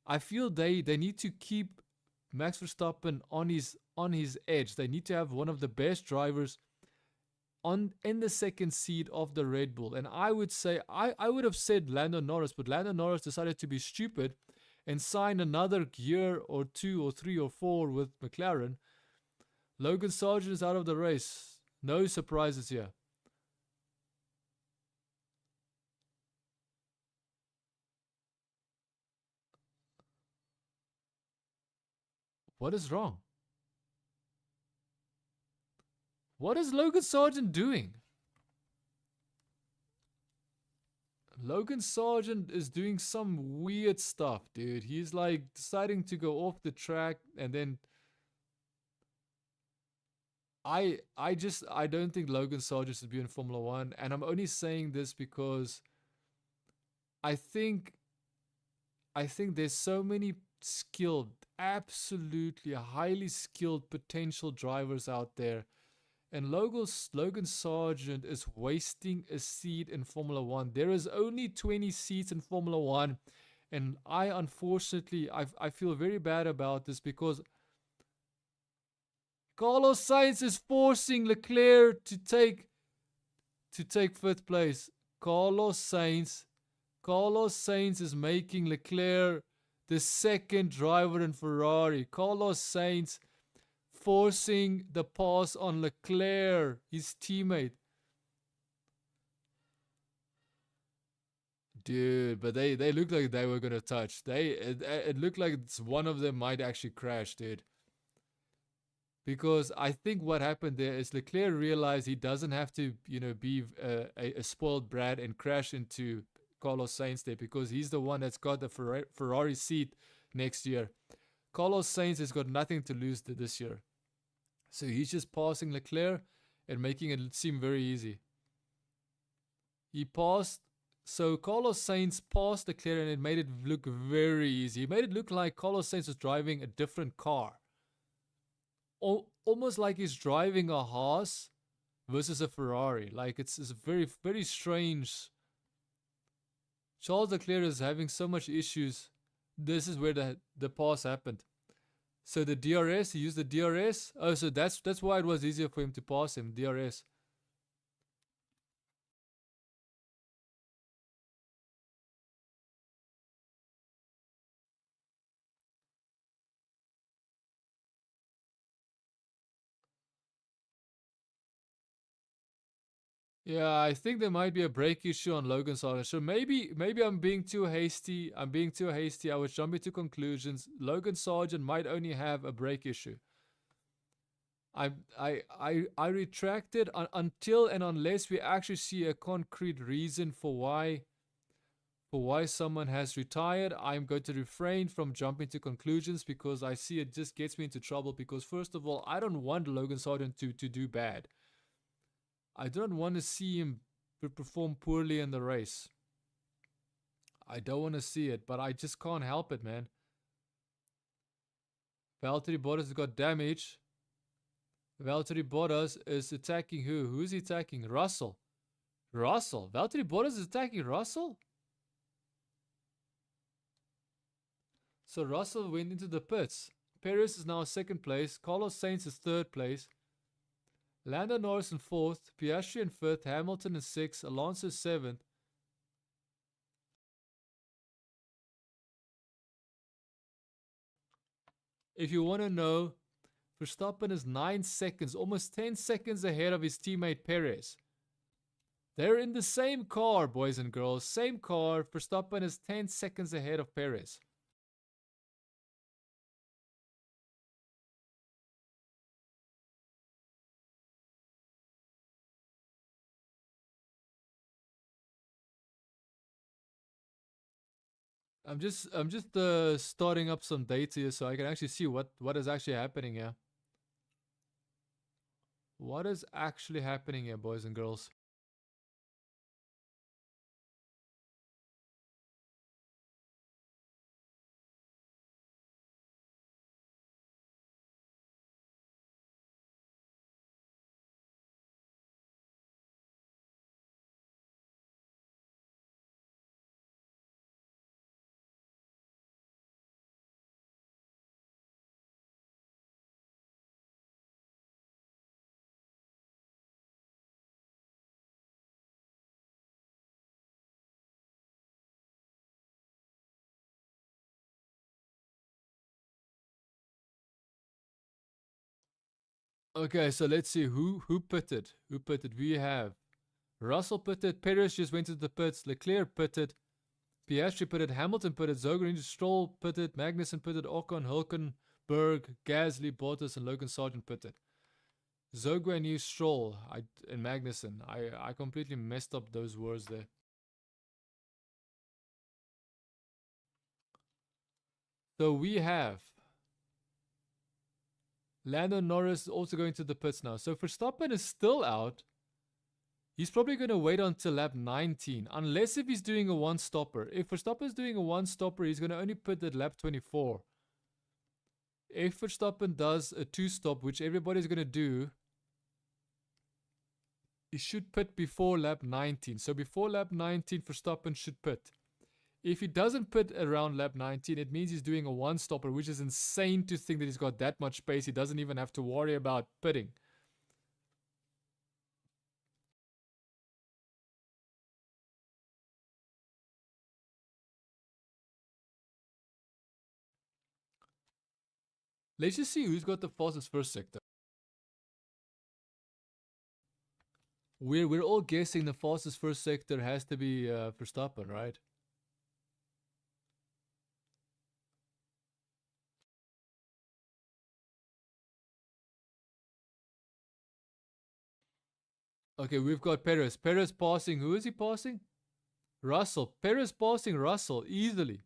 I feel they need to keep Max Verstappen on his edge. They need to have one of the best drivers in the second seat of the Red Bull. And I would say, I would have said Lando Norris, but Lando Norris decided to be stupid and sign another year or 2 or 3 or 4 with McLaren. Logan Sargent is out of the race. No surprises here. What is wrong? What is Logan Sargent doing? Logan Sargent is doing some weird stuff, dude. He's like deciding to go off the track, and then I don't think Logan Sargent should be in Formula One, and I'm only saying this because I think there's so many skilled, absolutely highly skilled potential drivers out there. And Logan Sargent is wasting a seat in Formula One. There is only 20 seats in Formula One. And unfortunately, I feel very bad about this because Carlos Sainz is forcing Leclerc to take 5th place. Carlos Sainz is making Leclerc the second driver in Ferrari. Carlos Sainz forcing the pass on Leclerc, his teammate. Dude, but they looked like they were gonna touch. It looked like one of them might actually crash, dude. Because I think what happened there is Leclerc realized he doesn't have to, be a spoiled brat and crash into Carlos Sainz there, because he's the one that's got the Ferrari seat next year. Carlos Sainz has got nothing to lose this year. So he's just passing Leclerc and making it seem very easy. So Carlos Sainz passed Leclerc and it made it look very easy. He made it look like Carlos Sainz was driving a different car. Almost like he's driving a Haas versus a Ferrari. Like it's very, very strange. Charles Leclerc is having so much issues. This is where the pass happened. So the DRS, he used the DRS. Oh, so that's why it was easier for him to pass him, DRS. Yeah, I think there might be a brake issue on Logan Sargent. So maybe I'm being too hasty. I was jumping to conclusions. Logan Sargent might only have a brake issue. I retracted until and unless we actually see a concrete reason for why someone has retired. I'm going to refrain from jumping to conclusions because I see it just gets me into trouble. Because first of all, I don't want Logan Sargent to do bad. I don't want to see him perform poorly in the race. I don't want to see it, but I just can't help it, man. Valtteri Bottas has got damage. Valtteri Bottas is attacking who? Who's he attacking? Russell. Valtteri Bottas is attacking Russell? So Russell went into the pits. Perez is now second place. Carlos Sainz is third place. Lando Norris in fourth. Piastri in fifth. Hamilton in sixth. Alonso seventh. If you want to know, Verstappen is 9 seconds, almost 10 seconds ahead of his teammate Perez. They're in the same car, boys and girls. Same car. Verstappen is 10 seconds ahead of Perez. I'm just starting up some data here so I can actually see what is actually happening here. What is actually happening here, boys and girls? Okay, so let's see who pitted. Who pitted? We have Russell pitted, Perez just went to the pits, Leclerc pitted, Piastri pitted, Hamilton pitted, Zogren, Stroll pitted, Magnussen pitted, Ocon, Hülkenberg, Gasly, Bottas, and Logan Sargent pitted. Zogren knew Stroll and Magnussen. I completely messed up those words there. So we have Lando Norris also going to the pits now. So Verstappen is still out. He's probably going to wait until lap 19. Unless if he's doing a one-stopper. If Verstappen is doing a one-stopper, he's going to only pit at lap 24. If Verstappen does a two-stop, which everybody's going to do, he should pit before lap 19. So before lap 19, Verstappen should pit. If he doesn't pit around lap 19, it means he's doing a one-stopper, which is insane to think that he's got that much space. He doesn't even have to worry about pitting. Let's just see who's got the fastest first sector. We're all guessing the fastest first sector has to be Verstappen, right? Okay, we've got Perez. Perez passing. Who is he passing? Russell. Perez passing Russell easily.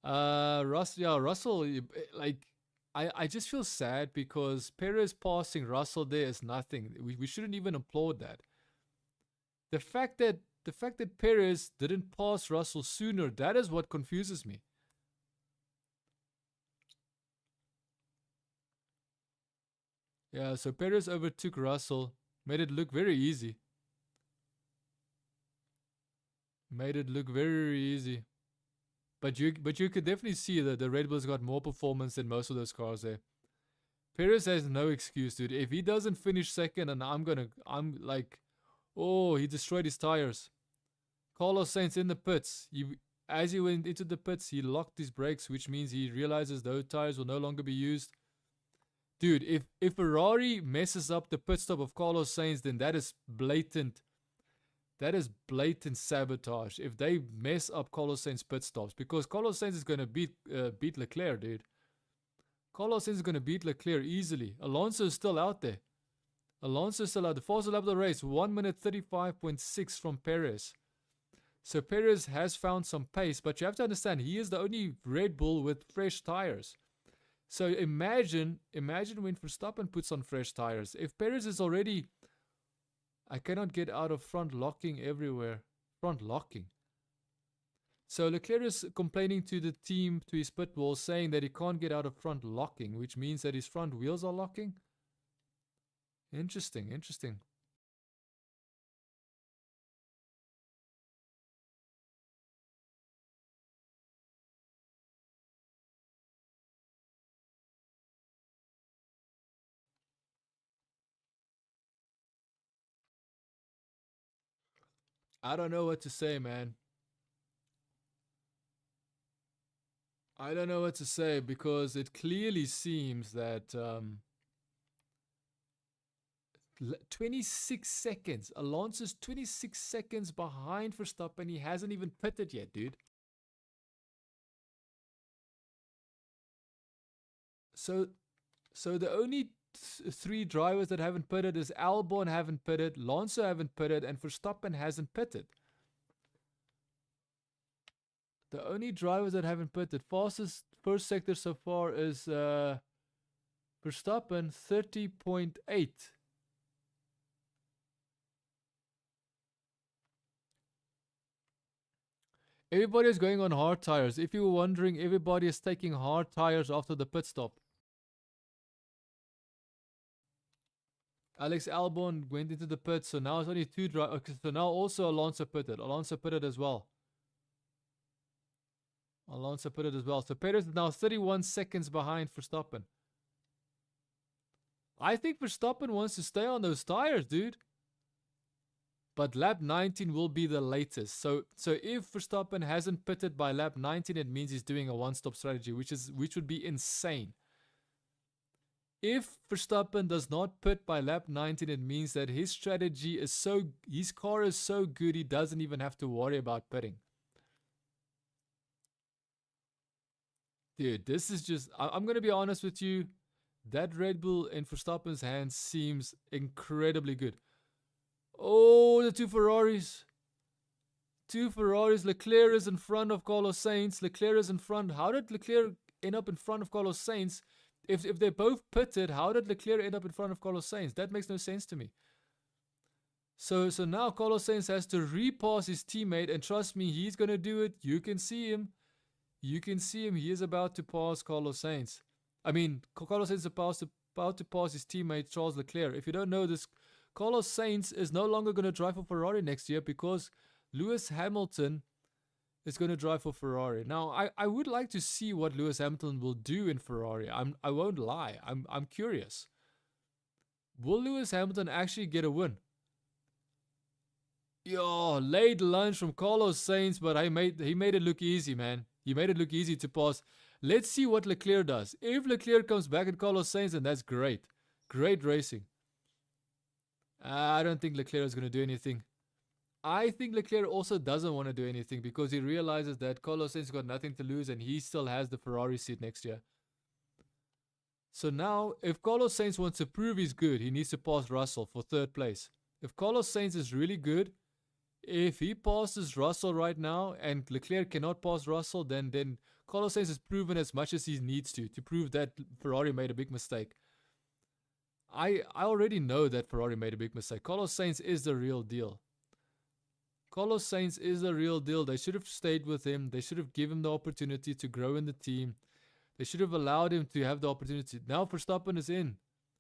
Russell, like, I just feel sad because Perez passing Russell there is nothing. We shouldn't even applaud that. The fact that Perez didn't pass Russell sooner, that is what confuses me. Yeah, so Perez overtook Russell, made it look very easy. Made it look very easy. But you could definitely see that the Red Bull's got more performance than most of those cars there. Perez has no excuse, dude. If he doesn't finish second, and I'm like, oh, he destroyed his tires. Carlos Sainz in the pits. As he went into the pits, he locked his brakes, which means he realizes those tires will no longer be used. Dude, if Ferrari messes up the pit stop of Carlos Sainz, then that is blatant. That is blatant sabotage. If they mess up Carlos Sainz pit stops, because Carlos Sainz is gonna beat Leclerc, dude. Carlos Sainz is gonna beat Leclerc easily. Alonso is still out there. Alonso is still out. The fastest lap of the race, 1 minute 35.6 from Perez. So Perez has found some pace, but you have to understand he is the only Red Bull with fresh tires. So imagine when Verstappen puts on fresh tires. If Perez is already, I cannot get out of front locking everywhere. Front locking. So Leclerc is complaining to the team, to his pit wall, saying that he can't get out of front locking, which means that his front wheels are locking. Interesting, interesting. I don't know what to say, man. I don't know what to say because it clearly seems that 26 seconds. Alonso's 26 seconds behind Verstappen. He hasn't even pitted yet, dude. So the only three drivers that haven't pitted is Albon haven't pitted, Alonso haven't pitted, and Verstappen hasn't pitted. The only drivers that haven't pitted. Fastest first sector so far is Verstappen, 30.8. Everybody is going on hard tires. If you were wondering, everybody is taking hard tires after the pit stop. Alex Albon went into the pit, so now it's only two drivers. Okay, so now also Alonso pitted. Alonso pitted as well. Alonso pitted as well. So Perez is now 31 seconds behind Verstappen. I think Verstappen wants to stay on those tires, dude. But lap 19 will be the latest. So if Verstappen hasn't pitted by lap 19, it means he's doing a one-stop strategy, which would be insane. If Verstappen does not pit by lap 19, it means that his strategy is his car is so good he doesn't even have to worry about pitting. Dude, this is just, I'm going to be honest with you. That Red Bull in Verstappen's hands seems incredibly good. Oh, the two Ferraris. Two Ferraris. Leclerc is in front of Carlos Sainz. Leclerc is in front. How did Leclerc end up in front of Carlos Sainz? If they both pitted, how did Leclerc end up in front of Carlos Sainz? That makes no sense to me. So now Carlos Sainz has to repass his teammate, and trust me, he's going to do it. You can see him. You can see him. He is about to pass Carlos Sainz. I mean, Carlos Sainz is about to pass his teammate Charles Leclerc. If you don't know this, Carlos Sainz is no longer going to drive for Ferrari next year because Lewis Hamilton is going to drive for Ferrari. Now, I would like to see what Lewis Hamilton will do in Ferrari. I won't lie. I'm curious. Will Lewis Hamilton actually get a win? Yo, late lunch from Carlos Sainz, but he made it look easy, man. He made it look easy to pass. Let's see what Leclerc does. If Leclerc comes back at Carlos Sainz, then that's great. Great racing. I don't think Leclerc is going to do anything. I think Leclerc also doesn't want to do anything because he realizes that Carlos Sainz got nothing to lose and he still has the Ferrari seat next year. So now, if Carlos Sainz wants to prove he's good, he needs to pass Russell for third place. If Carlos Sainz is really good, if he passes Russell right now and Leclerc cannot pass Russell, then Carlos Sainz has proven as much as he needs to prove that Ferrari made a big mistake. I already know that Ferrari made a big mistake. Carlos Sainz is the real deal. Carlos Sainz is the real deal. They should have stayed with him. They should have given him the opportunity to grow in the team. They should have allowed him to have the opportunity. Now Verstappen is in.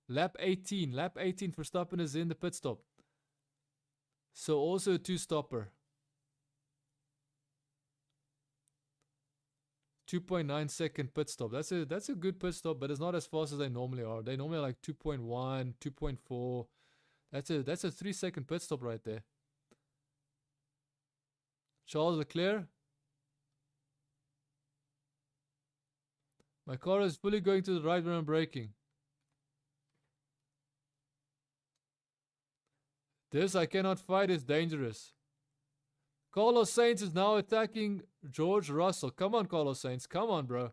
Lap 18. Lap 18, Verstappen is in the pit stop. So also a two-stopper. 2.9 second pit stop. That's a good pit stop, but it's not as fast as they normally are. They normally are like 2.1, 2.4. That's a 3 second pit stop right there. Charles Leclerc. My car is fully going to the right when I'm braking. This I cannot fight is dangerous. Carlos Sainz is now attacking George Russell. Come on, Carlos Sainz. Come on, bro.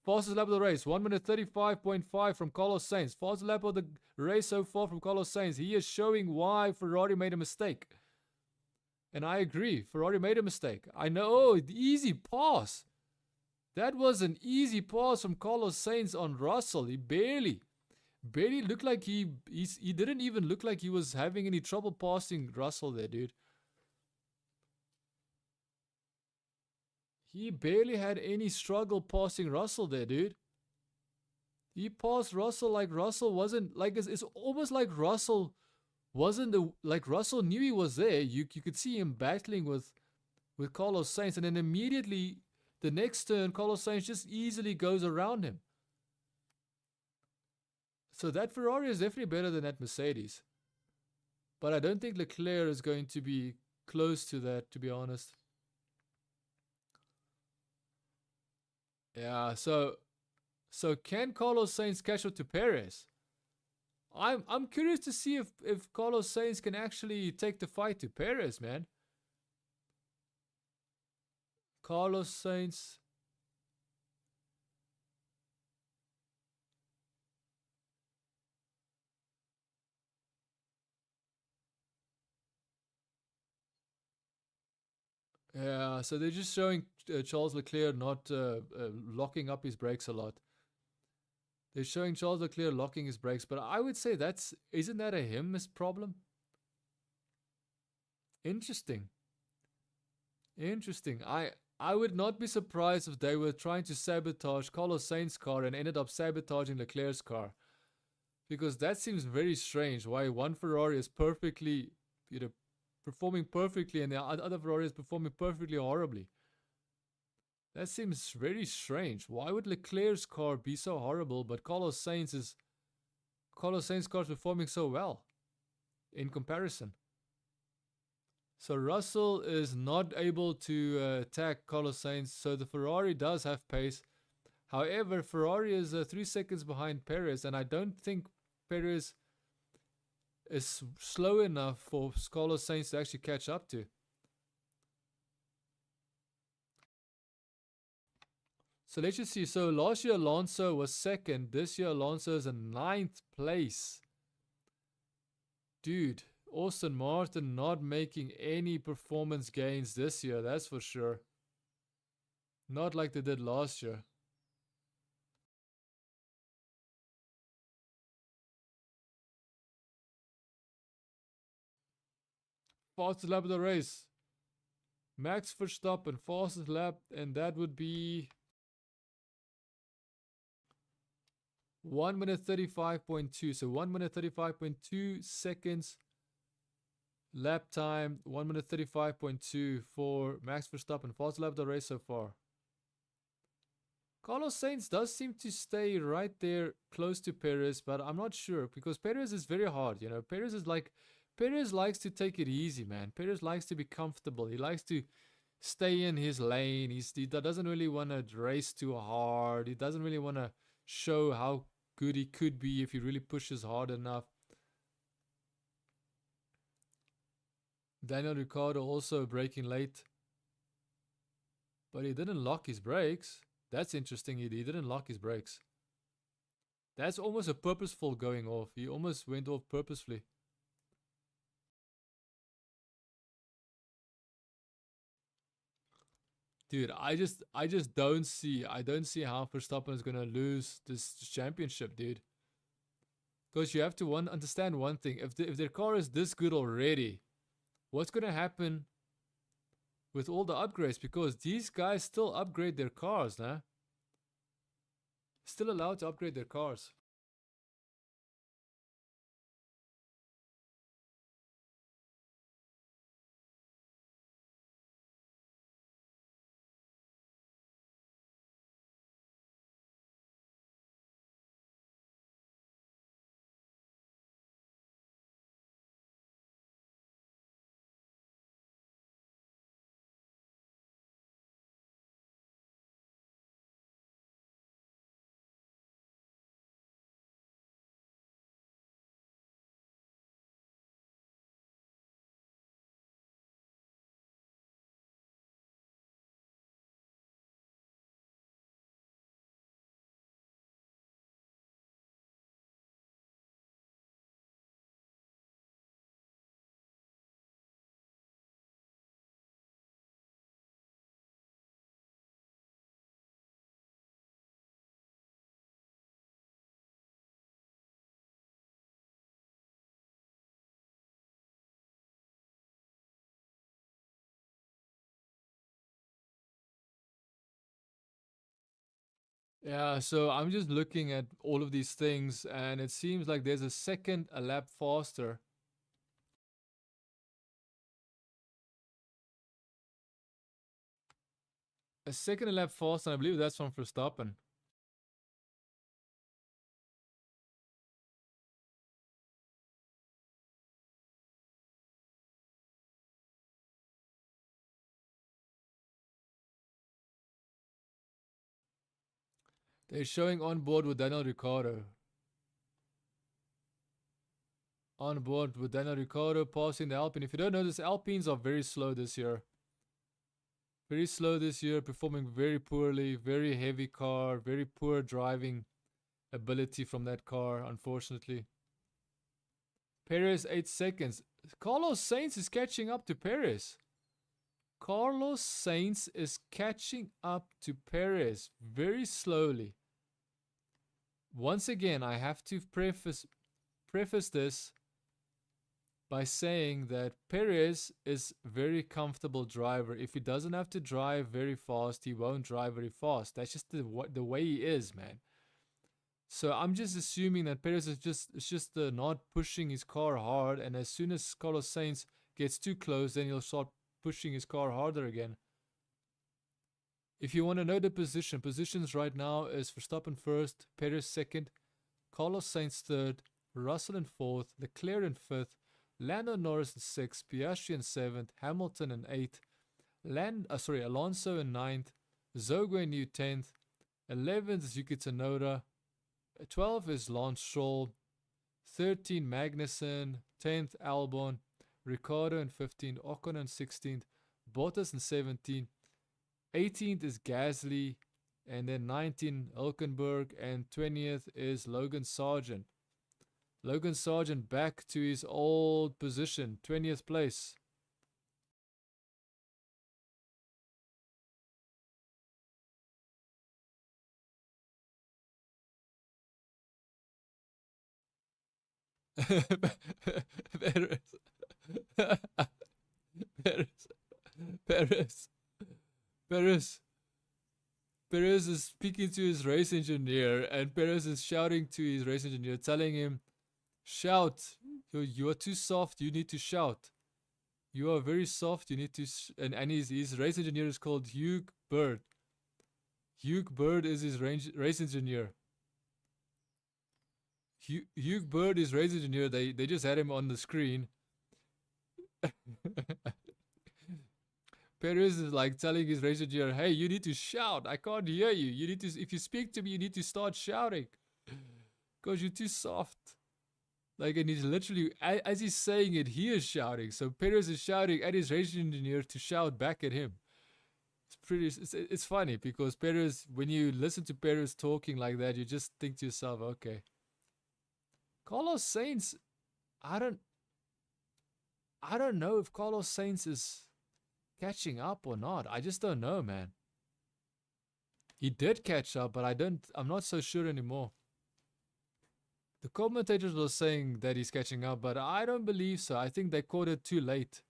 Fastest lap of the race. 1 minute 35.5 from Carlos Sainz. Fastest lap of the race so far from Carlos Sainz. He is showing why Ferrari made a mistake. And I agree. Ferrari made a mistake. I know. Oh, easy pass. That was an easy pass from Carlos Sainz on Russell. He barely looked like he didn't even look like he was having any trouble passing Russell there, dude. He barely had any struggle passing Russell there, dude. He passed Russell like Russell wasn't, like, it's almost like Russell wasn't, like Russell knew he was there. You could see him battling with Carlos Sainz, and then immediately the next turn, Carlos Sainz just easily goes around him. So that Ferrari is definitely better than that Mercedes. But I don't think Leclerc is going to be close to that, to be honest. Yeah, so can Carlos Sainz catch up to Perez? I'm curious to see if Carlos Sainz can actually take the fight to Perez, man. Carlos Sainz. Yeah, so they're just showing Charles Leclerc not locking up his brakes a lot. They're showing Charles Leclerc locking his brakes, but I would say isn't that a him problem? Interesting. Interesting. I would not be surprised if they were trying to sabotage Carlos Sainz's car and ended up sabotaging Leclerc's car. Because that seems very strange, why one Ferrari is perfectly, performing perfectly and the other Ferrari is performing perfectly horribly. That seems very strange. Why would Leclerc's car be so horrible, but Carlos Sainz's car is performing so well in comparison? So Russell is not able to attack Carlos Sainz, so the Ferrari does have pace. However, Ferrari is 3 seconds behind Perez, and I don't think Perez is slow enough for Carlos Sainz to actually catch up to. So let's just see. So last year Alonso was second. This year Alonso is in 9th place. Dude, Aston Martin not making any performance gains this year, that's for sure. Not like they did last year. Fastest lap of the race. Max Verstappen, fastest lap, and that would be 1 minute 35.2. So 1 minute 35.2 seconds lap time. 1 minute 35.2 for Max Verstappen. Fastest lap of the race so far. Carlos Sainz does seem to stay right there close to Perez, but I'm not sure because Perez is very hard. Perez likes to take it easy, man. Perez likes to be comfortable. He likes to stay in his lane. He doesn't really want to race too hard. He doesn't really want to show how good he could be if he really pushes hard enough. Daniel Ricciardo also braking late. But he didn't lock his brakes. That's interesting. He didn't lock his brakes. That's almost a purposeful going off. He almost went off purposefully. Dude, I don't see how Verstappen is gonna lose this championship, dude. Because you have to understand one thing. If their car is this good already, what's gonna happen with all the upgrades? Because these guys still upgrade their cars, nah? Still allowed to upgrade their cars. Yeah, so I'm just looking at all of these things, and it seems like there's a second a lap faster. A second a lap faster, and I believe that's from Verstappen. They're showing on board with Daniel Ricciardo. On board with Daniel Ricciardo passing the Alpine. If you don't notice, Alpines are very slow this year. Very slow this year, performing very poorly, very heavy car, very poor driving ability from that car, unfortunately. Perez 8 seconds. Carlos Sainz is catching up to Perez. Carlos Sainz is catching up to Perez very slowly. Once again, I have to preface this by saying that Perez is a very comfortable driver. If he doesn't have to drive very fast, he won't drive very fast. That's just the way he is, man. So I'm just assuming that Perez is just not pushing his car hard, and as soon as Carlos Sainz gets too close, then he'll start pushing his car harder again. If you want to know the positions right now is Verstappen first, Perez second, Carlos Sainz third, Russell in fourth, Leclerc in fifth, Lando Norris in sixth, Piastri in seventh, Hamilton in eighth, Alonso in ninth, Zhou in 10th, 11th is Yuki Tsunoda, 12 is Lance Stroll, 13 Magnussen, 10th Albon, Ricciardo in 15th, Ocon in 16th, Bottas in 17th, 18th is Gasly, and then 19th Hülkenberg, and 20th is Logan Sargent. Logan Sargent back to his old position, 20th place. Perez. Perez is speaking to his race engineer, and Perez is shouting to his race engineer, telling him, shout, you are too soft, you need to shout. You are very soft, you need to, and his race engineer is called Hugh Bird. Hugh Bird is his race engineer. Hugh Bird is race engineer. They just had him on the screen. Perez is like telling his race engineer, hey, you need to shout. I can't hear you. You need to, if you speak to me, you need to start shouting. Because you're too soft. Like, and he's literally, as he's saying it, he is shouting. So Perez is shouting at his race engineer to shout back at him. It's funny because Perez, when you listen to Perez talking like that, you just think to yourself, okay. Carlos Sainz, I don't know if Carlos Sainz is catching up or not. I just don't know, man. He did catch up, but I'm not so sure anymore. The commentators were saying that he's catching up, but I don't believe so. I think they caught it too late.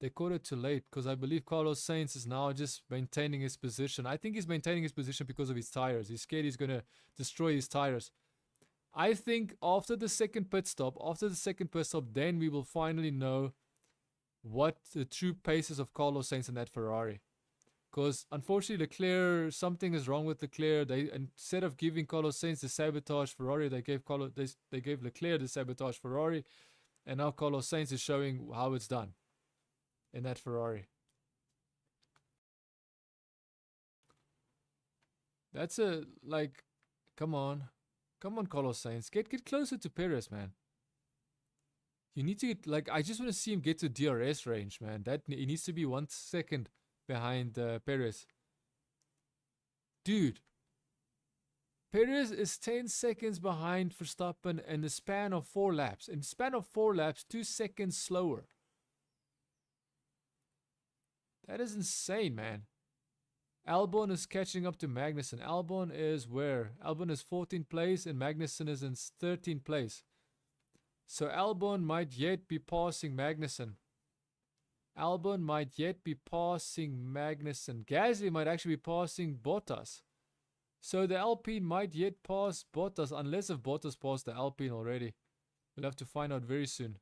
They caught it too late because I believe Carlos Sainz is now just maintaining his position. I think he's maintaining his position because of his tires. He's scared he's going to destroy his tires. I think after the second pit stop, then we will finally know what the true pace is of Carlos Sainz in that Ferrari. Because unfortunately, Leclerc, something is wrong with Leclerc. They, instead of giving Carlos Sainz the sabotage Ferrari, they gave Leclerc the sabotage Ferrari, and now Carlos Sainz is showing how it's done in that Ferrari. That's come on, Carlos Sainz, get closer to Perez, man. You need to get, I just want to see him get to DRS range, man. He needs to be 1 second behind Perez. Dude, Perez is 10 seconds behind Verstappen in the span of 4 laps. In the span of 4 laps, 2 seconds slower. That is insane, man. Albon is catching up to Magnussen. Albon is where? Albon is 14th place and Magnussen is in 13th place. So Albon might yet be passing Magnussen. Gasly might actually be passing Bottas. So the Alpine might yet pass Bottas, unless if Bottas passed the Alpine already. We'll have to find out very soon.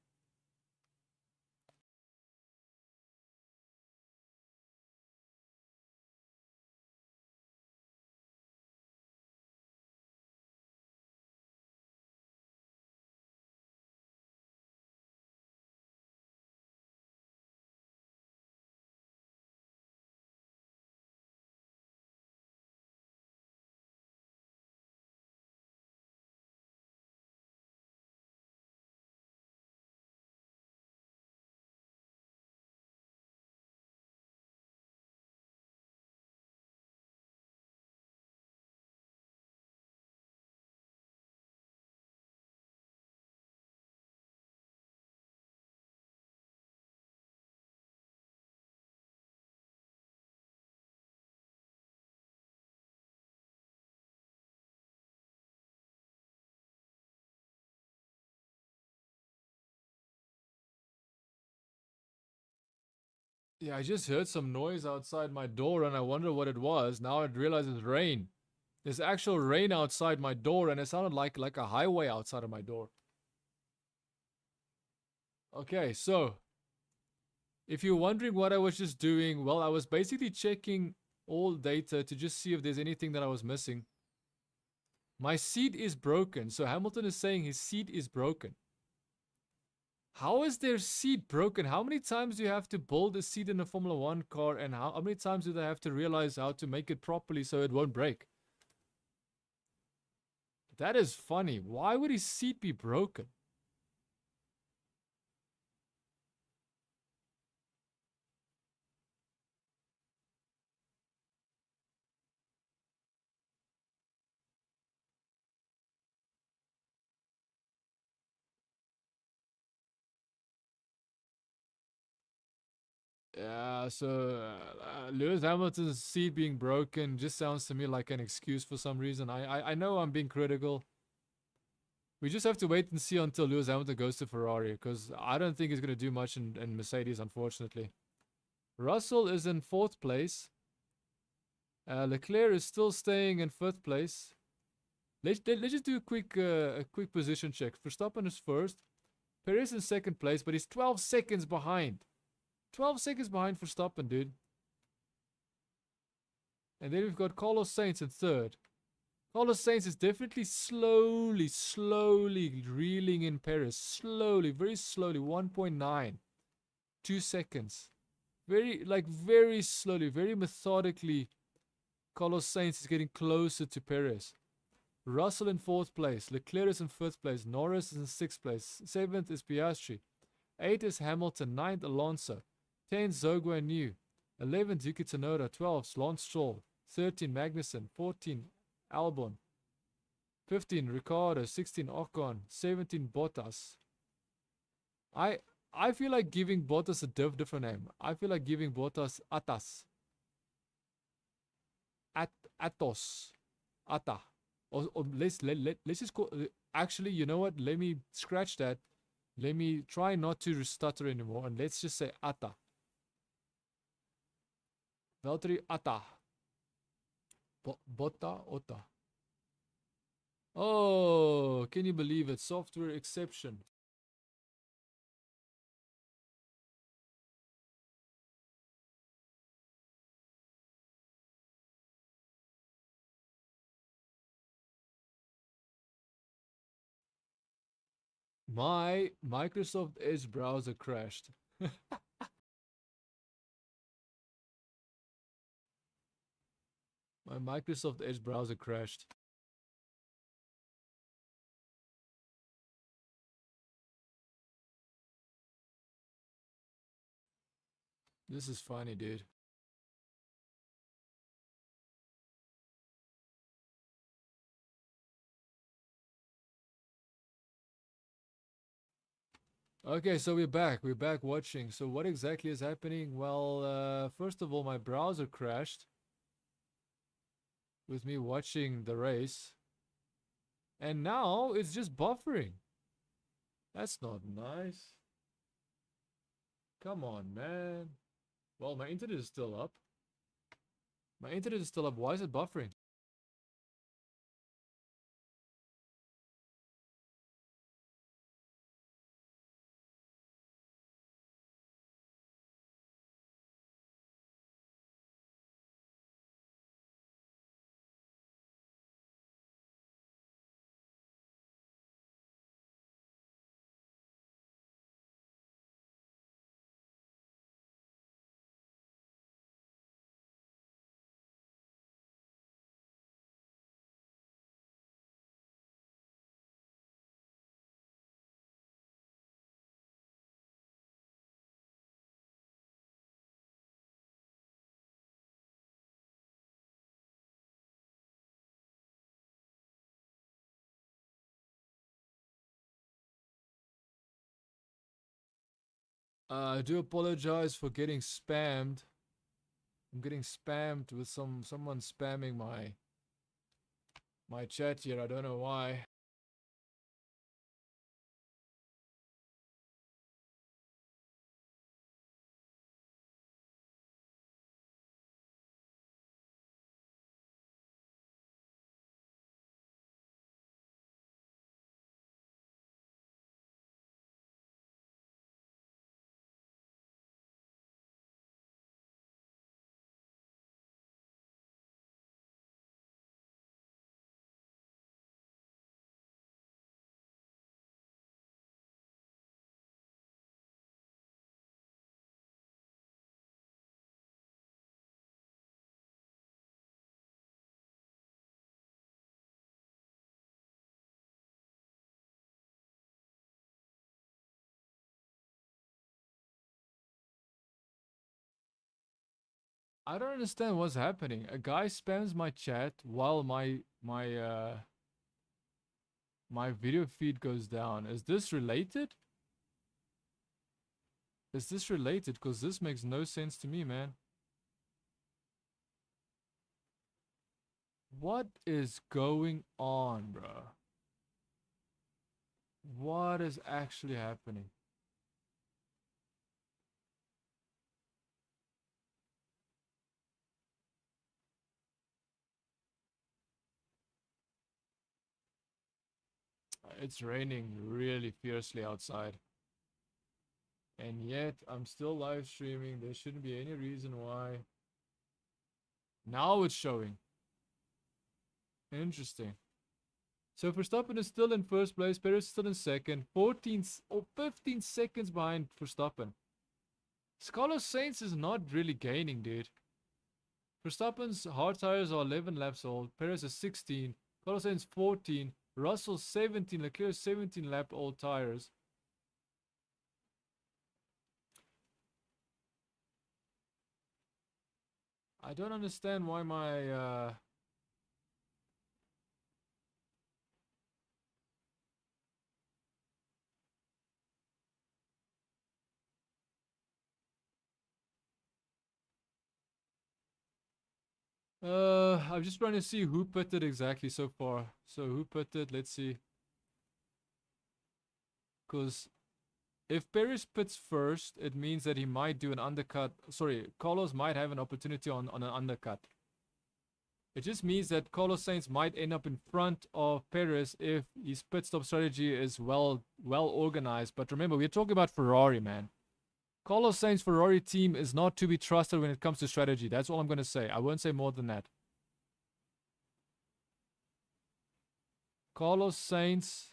Yeah, I just heard some noise outside my door and I wonder what it was. Now I realize it's rain. There's actual rain outside my door and it sounded like a highway outside of my door. Okay, so if you're wondering what I was just doing, well, I was basically checking all data to just see if there's anything that I was missing. My seat is broken, so Hamilton is saying his seat is broken. How is their seat broken? How many times do you have to build a seat in a Formula 1 car, and how many times do they have to realize how to make it properly so it won't break? That is funny. Why would his seat be broken? Yeah, so Lewis Hamilton's seat being broken just sounds to me like an excuse for some reason. I know I'm being critical. We just have to wait and see until Lewis Hamilton goes to Ferrari, because I don't think he's going to do much in Mercedes, unfortunately. Russell is in 4th place. Leclerc is still staying in 5th place. Let's just do a quick position check. Verstappen is 1st. Perez in 2nd place, but he's 12 seconds behind. 12 seconds behind Verstappen, dude. And then we've got Carlos Sainz in 3rd. Carlos Sainz is definitely slowly reeling in Perez. Slowly, very slowly. 1.9. 2 seconds. Very slowly, very methodically. Carlos Sainz is getting closer to Perez. Russell in 4th place. Leclerc is in 5th place. Norris is in 6th place. 7th is Piastri. 8th is Hamilton. 9th, Alonso. 10th, Zhou New. 11th, Yuki Tsunoda. 12th, Lance Stroll. 13th, Magnussen. 14th, Albon. 15th, Ricciardo. 16th, Ocon. 17th, Bottas. I feel like giving Bottas a different name. I feel like giving Bottas Atas. Atos. Ata. Or let's just call. Actually, you know what? Let me scratch that. Let me try not to stutter anymore, and let's just say Ata. Valtteri Ata. Botta Ota. Oh, can you believe it? Software exception. My Microsoft Edge browser crashed. My Microsoft Edge browser crashed. This is funny, dude. Okay, so we're back. We're back watching. So what exactly is happening? Well, first of all, my browser crashed with me watching the race. And now it's just buffering. That's not nice. Come on, man. Well, my internet is still up. My internet is still up. Why is it buffering? I do apologize for getting spammed. I'm getting spammed with someone spamming my chat here. I don't know why. I don't understand what's happening. A guy spams my chat while my video feed goes down. Is this related? Is this related? Because this makes no sense to me, man. What is going on, bro? What is actually happening? It's raining really fiercely outside. And yet, I'm still live streaming. There shouldn't be any reason why. Now it's showing. Interesting. So Verstappen is still in first place. Perez is still in second. 14 or 15 seconds behind Verstappen. Carlos Sainz is not really gaining, dude. Verstappen's hard tires are 11 laps old. Perez is 16. Carlos Sainz 14. Russell 17. Leclerc 17 lap old tires. I don't understand why my I'm just trying to see who pitted exactly so far. So who pitted? Let's see. Because if Perez pits first, it means that he might do an undercut. Sorry, Carlos might have an opportunity on an undercut. It just means that Carlos Sainz might end up in front of Perez if his pit stop strategy is well organized. But remember, we're talking about Ferrari, man. Carlos Sainz Ferrari team is not to be trusted when it comes to strategy. That's all I'm going to say. I won't say more than that. Carlos Sainz.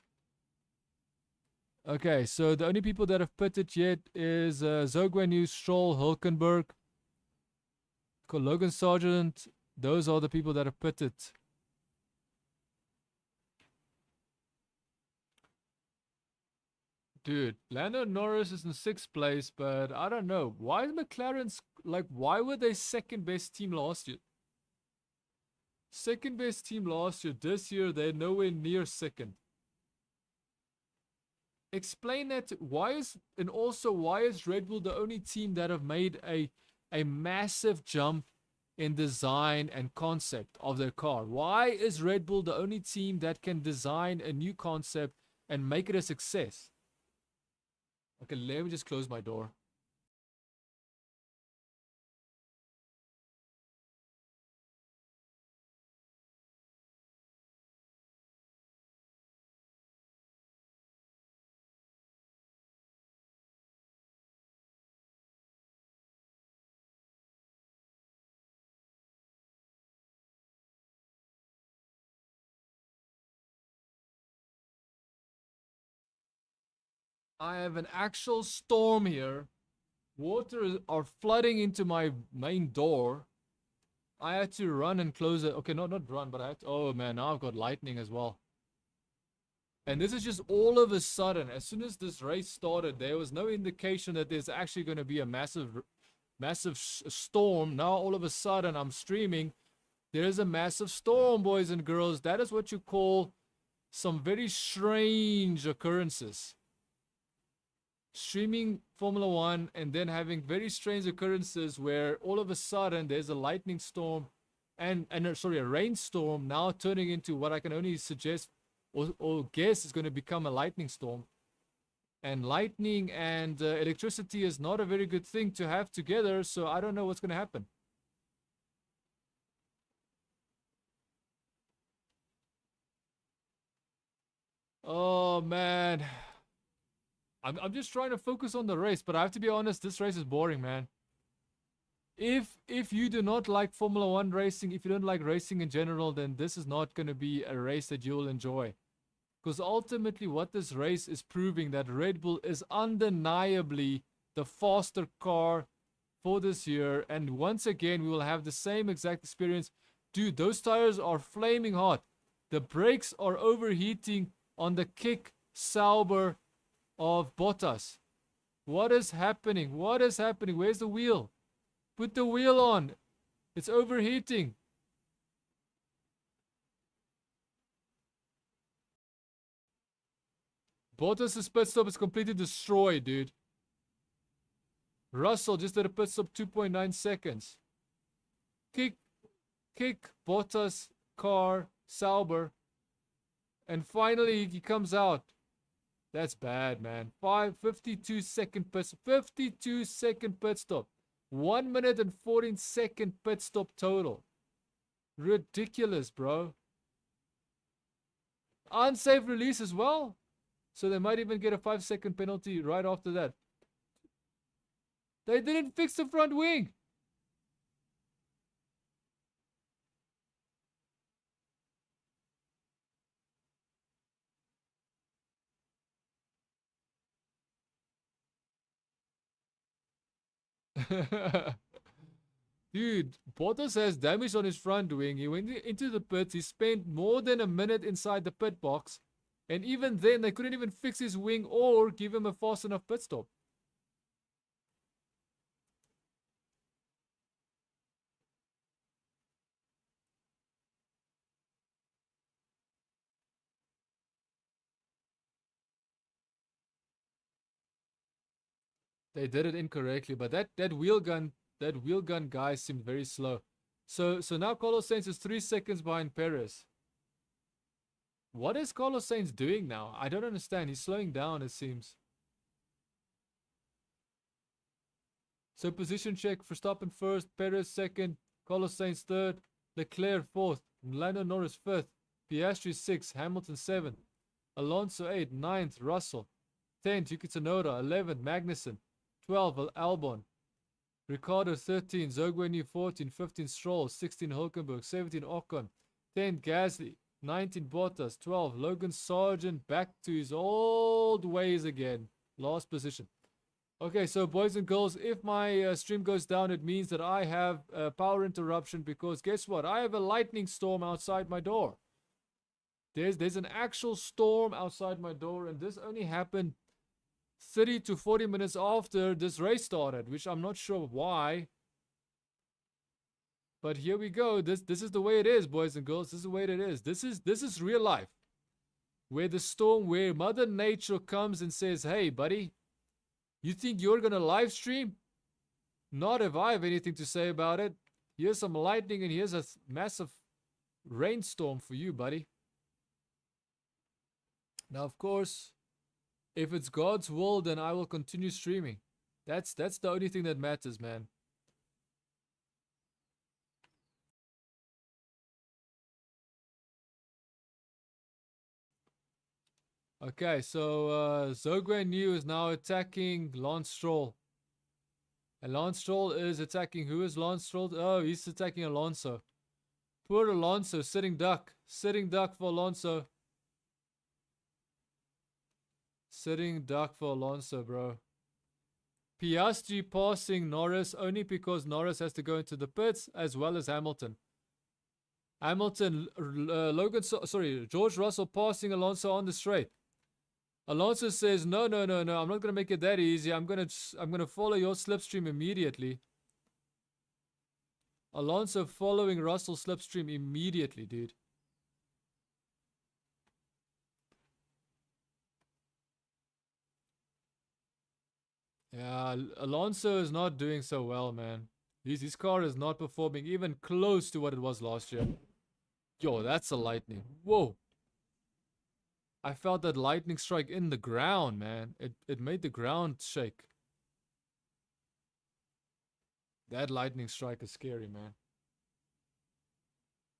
Okay, so the only people that have pitted yet is Zogwenu, Stroll, Hulkenberg, Logan Sargent. Those are the people that have pitted. Dude, Lando Norris is in 6th place, but I don't know. Why is McLaren's, like, why were they second best team last year? Second best team last year. This year, they're nowhere near second. Explain that. And also, why is Red Bull the only team that have made a massive jump in design and concept of their car? Why is Red Bull the only team that can design a new concept and make it a success? Okay, let me just close my door. I have an actual storm here. Water are flooding into my main door. I had to run and close it. Okay, not run, but I had to. Oh man, now I've got lightning as well. And this is just all of a sudden. As soon as this race started, there was no indication that there's actually going to be a massive storm. Now all of a sudden, I'm streaming. There's a massive storm, boys and girls. That is what you call some very strange occurrences. streaming Formula One and then having very strange occurrences where all of a sudden there's a lightning storm and sorry, a rainstorm now turning into what I can only suggest or guess is going to become a lightning storm. And lightning and electricity is not a very good thing to have together, so I don't know what's going to happen. Oh man, I'm just trying to focus on the race, but I have to be honest, this race is boring, man. If you do not like Formula One racing, if you don't like racing in general, then this is not going to be a race that you'll enjoy. Because ultimately what this race is proving that Red Bull is undeniably the faster car for this year. And once again, we will have the same exact experience. Dude, those tires are flaming hot. The brakes are overheating on the kick Sauber of Bottas. What is happening? What is happening? Where's the wheel? Put the wheel on. It's overheating. Bottas' pit stop is completely destroyed, dude. Russell just did a pit stop 2.9 seconds. Kick Bottas' car, Sauber. And finally he comes out. That's bad, man. 52 second pit stop. 52 second pit stop. 1 minute and 14 second pit stop total. Ridiculous, bro. Unsafe release as well. So they might even get a 5-second penalty right after that. They didn't fix the front wing. Dude, Bottas has damage on his front wing. He went into the pits. He spent more than a minute inside the pit box. And even then, they couldn't even fix his wing or give him a fast enough pit stop. They did it incorrectly, but that wheel gun guy seemed very slow. So now Carlos Sainz is 3 seconds behind Perez. What is Carlos Sainz doing now? I don't understand. He's slowing down, it seems. So position check. Verstappen first, Perez second, Carlos Sainz third, Leclerc fourth, Lando Norris fifth, Piastri sixth, Hamilton seventh, Alonso 8th, 9th, Russell 10th, Yuki Tsunoda 11th, Magnussen 12th, Albon, Ricciardo 13th, Zhou 14th, 15th, Stroll 16th, Hulkenberg 17th, Ocon 10th, Gasly 19th, Bottas 12th, Logan Sargent back to his old ways again, last position. Okay, so boys and girls, if my stream goes down, it means that I have a power interruption because guess what? I have a lightning storm outside my door. There's an actual storm outside my door, and this only happened 30 to 40 minutes after this race started, which I'm not sure why. But here we go. This is the way it is, boys and girls. This is the way it is. This is real life. Where the storm, where Mother Nature comes and says, "Hey, buddy, you think you're gonna live stream? Not if I have anything to say about it. Here's some lightning and here's a massive rainstorm for you, buddy." Now, of course, if it's God's will, then I will continue streaming. That's the only thing that matters, man. Okay, so Zhou Guanyu is now attacking Lance Stroll. And Lance Stroll is attacking, who is Lance Stroll? Oh, he's attacking Alonso. Poor Alonso, sitting duck. Sitting duck for Alonso. Sitting duck for Alonso, bro. Piastri passing Norris only because Norris has to go into the pits as well as Hamilton. George Russell passing Alonso on the straight. Alonso says, no, I'm not going to make it that easy. I'm going to follow your slipstream immediately. Alonso following Russell's slipstream immediately, dude. Yeah, Alonso is not doing so well, man. His car is not performing even close to what it was last year. Yo, that's a lightning. Whoa. I felt that lightning strike in the ground, man. It made the ground shake. That lightning strike is scary, man.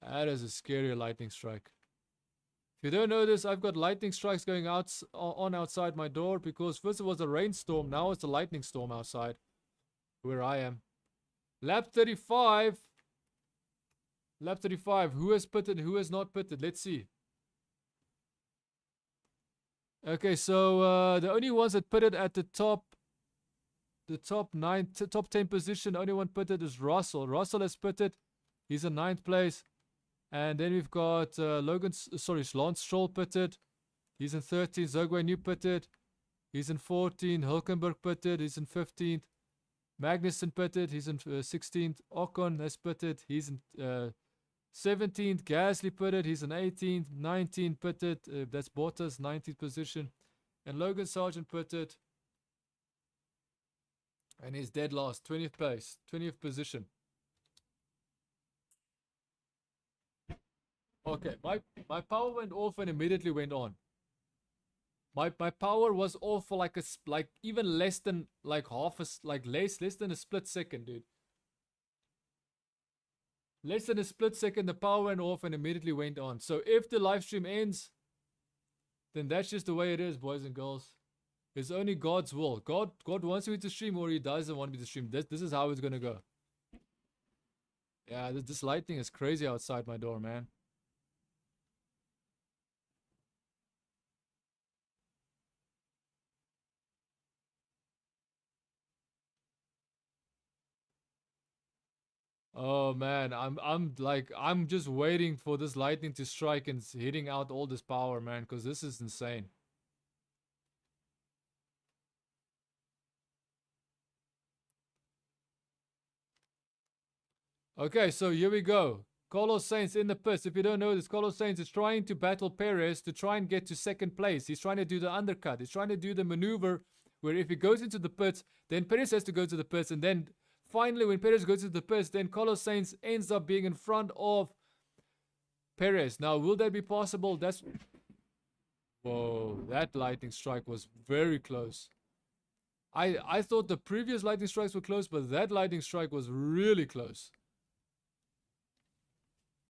That is a scary lightning strike. If you don't know this, I've got lightning strikes going on outside my door because first it was a rainstorm, now it's a lightning storm outside where I am. Lap 35. Lap 35. Who has pitted? Who has not pitted? Let's see. Okay, so the only ones that pitted at the top 10 position, the only one pitted is Russell. Russell has pitted. He's in 9th place. And then we've got Lance Stroll pitted. He's in 13th. Zogway New pitted. He's in 14th. Hulkenberg pitted. He's in 15th. Magnussen pitted. He's in 16th. Ocon has pitted. He's in 17th. Gasly pitted. He's in 18th. 19th pitted. That's Bottas, 19th position. And Logan Sargent pitted. And he's dead last. 20th place. 20th position. Okay, my power went off and immediately went on. My power was off for like even less than like less than a split second, dude. Less than a split second, the power went off and immediately went on. So if the live stream ends, then that's just the way it is, boys and girls. It's only God's will. God wants me to stream or he doesn't want me to stream. This is how it's gonna go. Yeah, this lightning is crazy outside my door, man. Oh man, I'm just waiting for this lightning to strike and hitting out all this power, man, because this is insane. Okay, so here we go. Carlos Sainz in the pits. If you don't know this, Carlos Sainz is trying to battle Perez to try and get to 2nd place. He's trying to do the undercut. He's trying to do the maneuver where if he goes into the pits, then Perez has to go to the pits, and then finally, when Perez goes to the pits, then Carlos Sainz ends up being in front of Perez. Now, will that be possible? Whoa, that lightning strike was very close. I thought the previous lightning strikes were close, but that lightning strike was really close.